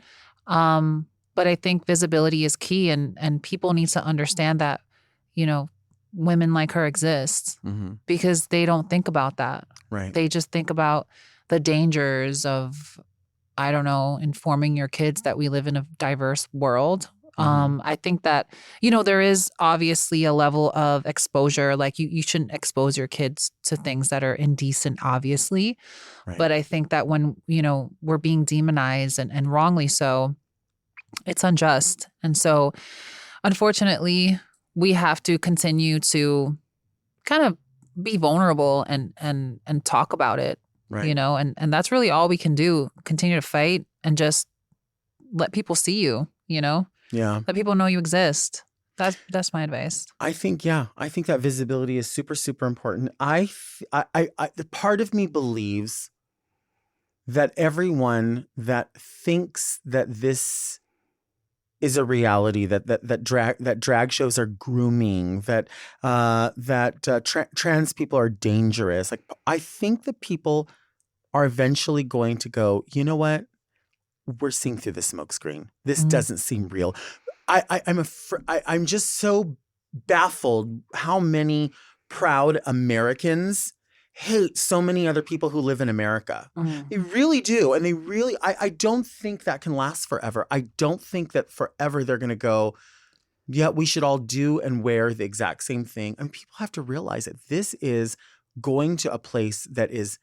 But I think visibility is key, and people need to understand that, women like her exist because they don't think about that. Right. They just think about the dangers of, I don't know, informing your kids that we live in a diverse world. I think that, there is obviously a level of exposure. Like you shouldn't expose your kids to things that are indecent, obviously. Right. But I think that when, we're being demonized and wrongly so, it's unjust. And so, unfortunately, we have to continue to kind of be vulnerable and talk about it, right. And that's really all we can do. Continue to fight and just let people see you, Yeah. Let people know you exist. That's my advice. I think that visibility is super, super important. The part of me believes that everyone that thinks that this is a reality, that drag shows are grooming, that trans people are dangerous. Like, I think that people are eventually going to go, you know what? We're seeing through the smokescreen. This doesn't seem real. I'm just so baffled how many proud Americans hate so many other people who live in America. They really do. And I don't think that can last forever. I don't think that forever they're going to go, yeah, we should all do and wear the exact same thing. And people have to realize that this is going to a place that is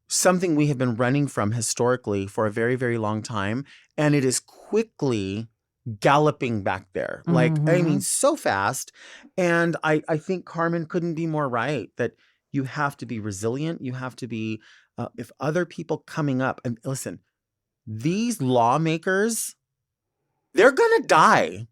something we have been running from historically for a very, very long time. And it is quickly galloping back there. Like, I mean, so fast. And I think Carmen couldn't be more right that you have to be resilient. You have to be, if other people coming up, and listen, these lawmakers, they're going to die.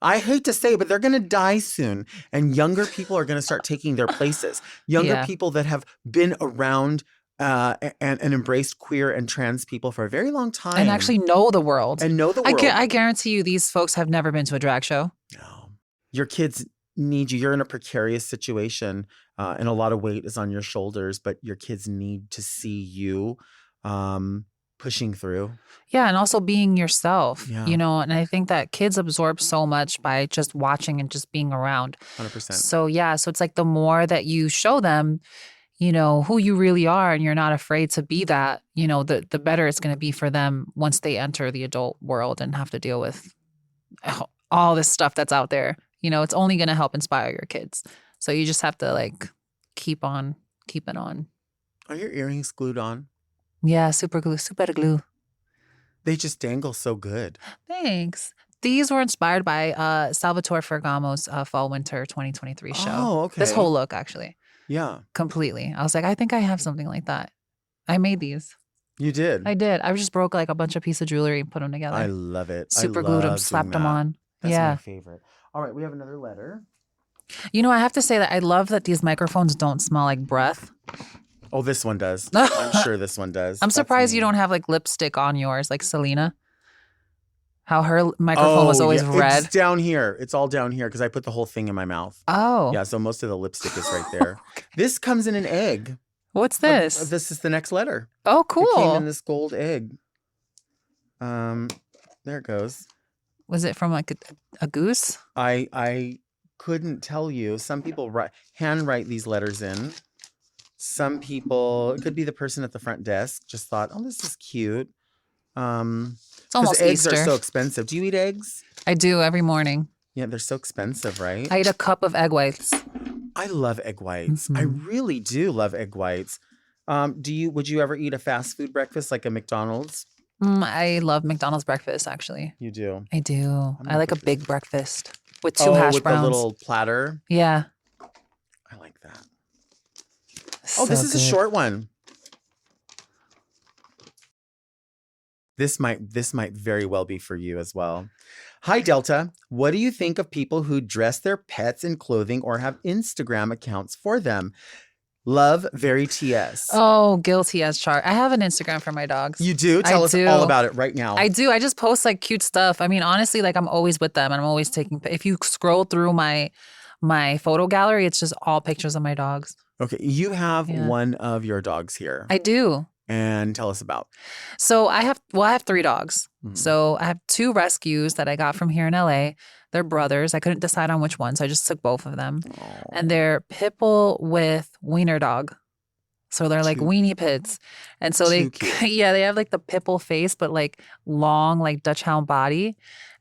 I hate to say it, but they're going to die soon. And younger people are going to start taking their places. Younger people that have been around and embraced queer and trans people for a very long time. And actually know the world. And know the world. I guarantee you these folks have never been to a drag show. No. Your kids need you. You're in a precarious situation, and a lot of weight is on your shoulders, but your kids need to see you pushing through. Yeah, and also being yourself, Yeah. and I think that kids absorb so much by just watching and just being around. 100%. So it's like the more that you show them, who you really are, and you're not afraid to be that, the better it's going to be for them once they enter the adult world and have to deal with all this stuff that's out there. It's only going to help inspire your kids. So you just have to like keep on keeping on. Are your earrings glued on? Yeah, super glue. They just dangle so good. Thanks. These were inspired by Salvatore Ferragomo's Fall Winter 2023 show. Oh, okay. This whole look, actually. Yeah. Completely. I was like, I think I have something like that. I made these. You did? I did. I just broke like a bunch of pieces of jewelry and put them together. I love it. Super glued them, slapped them on. That's yeah. my favorite. All right, we have another letter. I have to say that I love that these microphones don't smell like breath. Oh, this one does. I'm sure this one does. I'm surprised you don't have like lipstick on yours, like Selena. How her microphone was always red. It's down here. It's all down here because I put the whole thing in my mouth. Oh. Yeah, so most of the lipstick is right there. Okay. This comes in an egg. What's this? This is the next letter. Oh, cool. It came in this gold egg. There it goes. Was it from like a goose? I couldn't tell you. Some people handwrite these letters in. Some people, it could be the person at the front desk, just thought, oh, this is cute. It's almost eggs Easter. Are so expensive. Do you eat eggs? I do every morning. Yeah, they're so expensive, right? I eat a cup of egg whites. I love egg whites. Mm-hmm. I really do love egg whites. Would you ever eat a fast food breakfast like a McDonald's? I love McDonald's breakfast, actually. You do? I do. I like a big breakfast with two hash browns. The little platter? Yeah. I like that. So this is good. a short one. This might very well be for you as well. Hi, Delta. What do you think of people who dress their pets in clothing or have Instagram accounts for them? Love, Very TS. Oh, guilty as charged. I have an Instagram for my dogs. You do? Tell us all about it right now. I do. I just post like cute stuff. I mean, honestly, like I'm always with them and I'm always taking. If you scroll through my photo gallery, it's just all pictures of my dogs. Okay, you have one of your dogs here. I do. And tell us about. So I have 3 dogs. Mm-hmm. So I have 2 rescues that I got from here in LA. They're brothers. I couldn't decide on which one, so I just took both of them. Aww. And they're pit bull with wiener dog. So they're like weenie pits. And so they have like the pit bull face, but like long, like Dutch Hound body.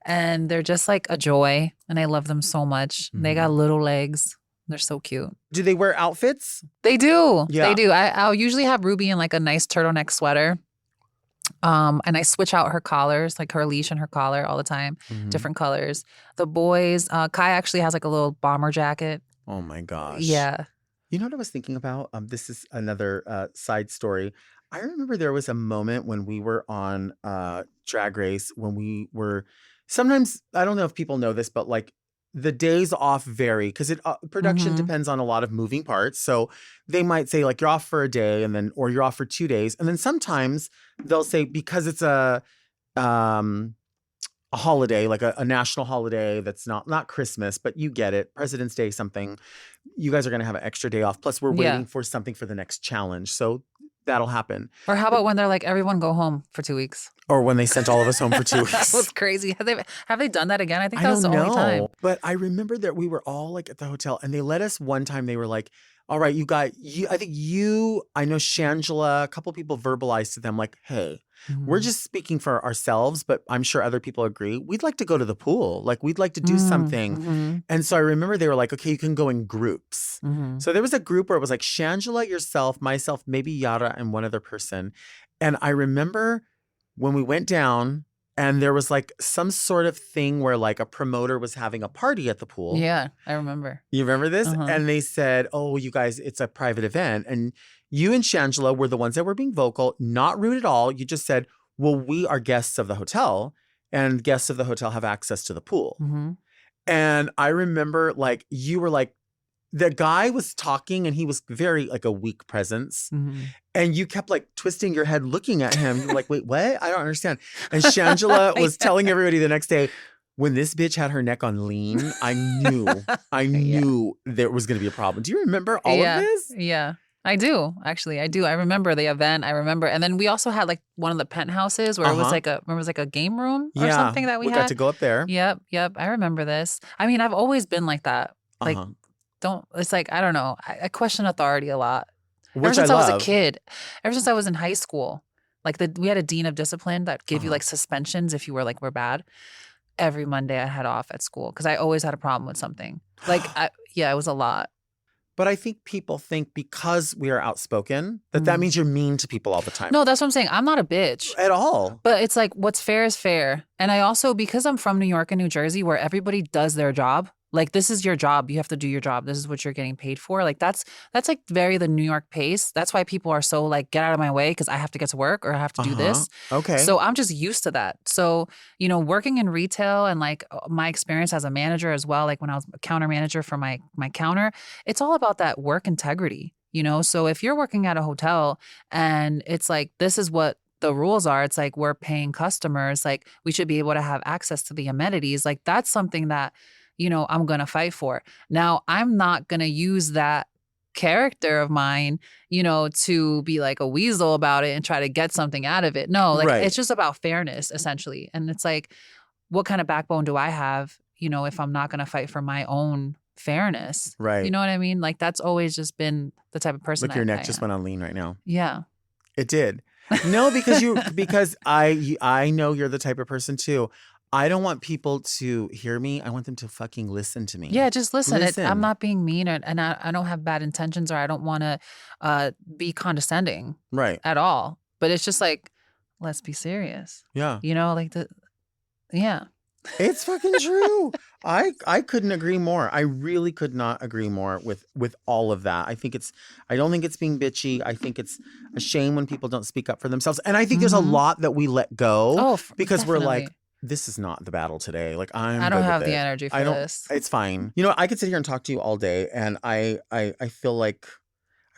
And they're just like a joy. And I love them so much. Mm-hmm. They got little legs. They're so cute. Do they wear outfits? They do. Yeah. They do. I'll usually have Ruby in like a nice turtleneck sweater. And I switch out her collars, like her leash and her collar all the time, different colors. The boys, Kai actually has like a little bomber jacket. Oh my gosh. Yeah. You know what I was thinking about? This is another side story. I remember there was a moment when we were on Drag Race when we were, sometimes, I don't know if people know this, but like the days off vary because production depends on a lot of moving parts. So they might say like you're off for a day or you're off for 2 days. And then sometimes they'll say because it's a holiday, like a national holiday that's not Christmas, but you get it. President's Day, something. You guys are going to have an extra day off. Plus we're waiting for something for the next challenge. So that'll happen. Or how about when they're like, everyone go home for 2 weeks? Or when they sent all of us home for 2 weeks. That was crazy. Have they done that again? I think that was the only time. But I remember that we were all like at the hotel and they let us one time. They were like, all right, you got you. I know Shangela, a couple people verbalized to them like, hey, we're just speaking for ourselves, but I'm sure other people agree. We'd like to go to the pool. Like we'd like to do something. And so I remember they were like, okay, you can go in groups. So there was a group where it was like Shangela, yourself, myself, maybe Yara and one other person. And I remember when we went down and there was like some sort of thing where like a promoter was having a party at the pool. Yeah, I remember. You remember this? And they said, oh, you guys, it's a private event. And you and Shangela were the ones that were being vocal, not rude at all. You just said, well, we are guests of the hotel and guests of the hotel have access to the pool. And I remember like you were like, the guy was talking and he was very like a weak presence. And you kept like twisting your head looking at him. You were like, wait, what? I don't understand. And Shangela was telling everybody the next day, when this bitch had her neck on lean, I knew there was going to be a problem. Do you remember all of this? Yeah. I do. Actually, I do. I remember the event. I remember. And then we also had like one of the penthouses where it was like a game room or something that we had. We got to go up there. Yep. I remember this. I mean, I've always been like that. Like, it's like, I don't know. I question authority a lot. Ever since I was a kid. Ever since I was in high school. Like we had a dean of discipline that gave you like suspensions if you were bad. Every Monday I had off at school because I always had a problem with something. Like, it was a lot. But I think people think because we are outspoken that means you're mean to people all the time. No, that's what I'm saying. I'm not a bitch. At all. But it's like what's fair is fair. And I also, because I'm from New York and New Jersey where everybody does their job, like this is your job. You have to do your job. This is what you're getting paid for. Like that's like very the New York pace. That's why people are so like, get out of my way because I have to get to work or I have to do this. Okay. So I'm just used to that. So, working in retail and like my experience as a manager as well, like when I was a counter manager for my counter, it's all about that work integrity, So if you're working at a hotel and it's like, this is what the rules are, it's like we're paying customers, like we should be able to have access to the amenities. Like that's something that I'm going to fight for. Now, I'm not going to use that character of mine, to be like a weasel about it and try to get something out of it. No, like it's just about fairness, essentially. And it's like, what kind of backbone do I have, if I'm not going to fight for my own fairness? Right. You know what I mean? Like that's always just been the type of person. Look, your neck just went on lean right now. Yeah. It did. No, because I know you're the type of person too. I don't want people to hear me. I want them to fucking listen to me. Yeah, just listen. I'm not being mean and I don't have bad intentions or I don't want to be condescending at all. But it's just like, let's be serious. Yeah. Yeah. It's fucking true. I couldn't agree more. I really could not agree more with all of that. I don't think it's being bitchy. I think it's a shame when people don't speak up for themselves. And I think there's a lot that we let go because definitely. We're like, this is not the battle today. Like I don't have the energy for this. It's fine. I could sit here and talk to you all day, and I feel like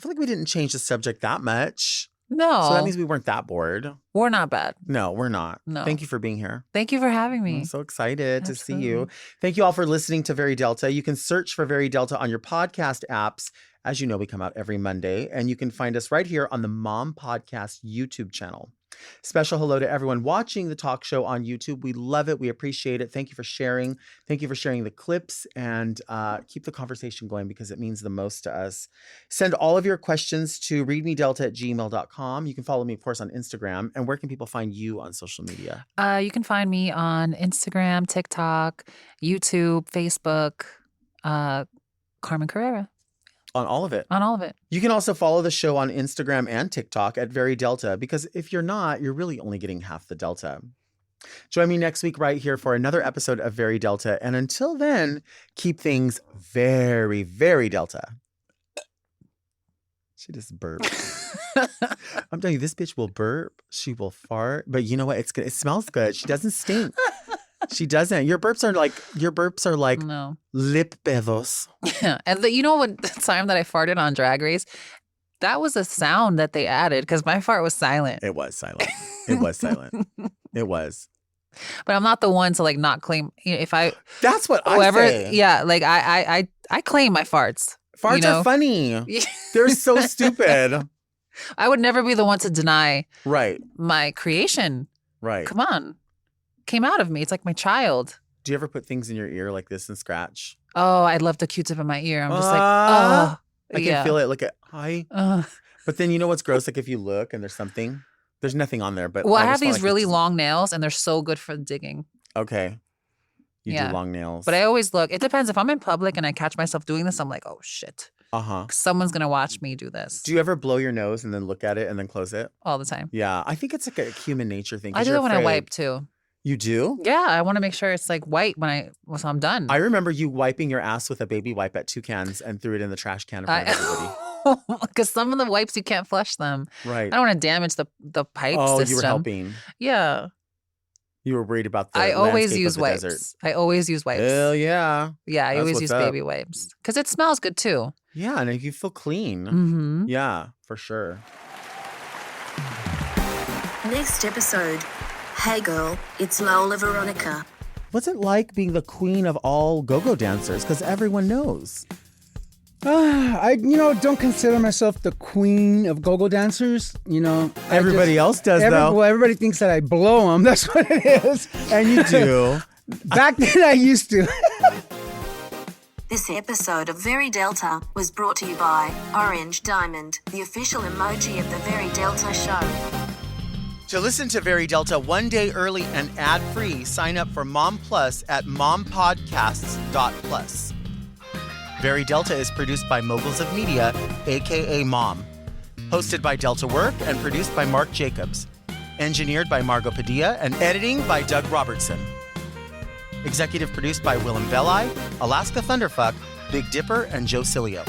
we didn't change the subject that much. No. So that means we weren't that bored. We're not bad. No, we're not. No. Thank you for being here. Thank you for having me. I'm so excited to see you. Thank you all for listening to Very Delta. You can search for Very Delta on your podcast apps. As you know, we come out every Monday, and you can find us right here on the Mom Podcast YouTube channel. Special hello to everyone watching the talk show on YouTube. We love it. We appreciate it. Thank you for sharing. Thank you for sharing the clips and keep the conversation going because it means the most to us. Send all of your questions to readmedelta@gmail.com. You can follow me, of course, on Instagram. And where can people find you on social media? You can find me on Instagram, TikTok, YouTube, Facebook, Carmen Carrera. On all of it. On all of it. You can also follow the show on Instagram and TikTok at Very Delta because if you're not, you're really only getting half the Delta. Join me next week right here for another episode of Very Delta. And until then, keep things very, very Delta. She just burped. I'm telling you, this bitch will burp. She will fart. But you know what? It's good. It smells good. She doesn't stink. She doesn't. Your burps are like no. Lip pedos. Yeah. And the time that I farted on Drag Race, that was a sound that they added because my fart was silent. It was silent. It was silent. It was. But I'm not the one to like not claim. If I. That's what I say. Yeah. Like I claim my farts. Farts are funny. They're so stupid. I would never be the one to deny. Right. My creation. Right. Come on. Came out of me. It's like my child. Do you ever put things in your ear like this and scratch? Oh, I love the Q-tip in my ear. I'm just like, oh. I can feel it. Look at, hi. But then you know what's gross? Like if you look and there's nothing on there. But well, I have these really long nails and they're so good for digging. Okay. You do long nails. But I always look. It depends. If I'm in public and I catch myself doing this, I'm like, oh, shit. Someone's going to watch me do this. Do you ever blow your nose and then look at it and then close it? All the time. Yeah. I think it's like a human nature thing. I do it when I wipe too. You do? Yeah, I want to make sure it's like white so I'm done. I remember you wiping your ass with a baby wipe at Toucans and threw it in the trash can in front of everybody. Because some of the wipes, you can't flush them. Right. I don't want to damage the pipe system. Oh, you were helping. Yeah. You were worried about the I always landscape use of the wipes. desert. I always use wipes. Hell yeah. Yeah, I always use baby wipes. Because it smells good too. Yeah, and you feel clean. Mm-hmm. Yeah, for sure. Next episode. Hey girl, it's Lola Veronica. What's it like being the queen of all go-go dancers? Because everyone knows. I don't consider myself the queen of go-go dancers. Everybody else does, though. Well, everybody thinks that I blow them. That's what it is. And you do. Back then, I used to. This episode of Very Delta was brought to you by Orange Diamond, the official emoji of the Very Delta show. To listen to Very Delta one day early and ad-free, sign up for Mom Plus at mompodcasts.plus. Very Delta is produced by Moguls of Media, a.k.a. Mom. Hosted by Delta Work and produced by Mark Jacobs. Engineered by Margot Padilla and editing by Doug Robertson. Executive produced by Willem Belli, Alaska Thunderfuck, Big Dipper, and Joe Cilio.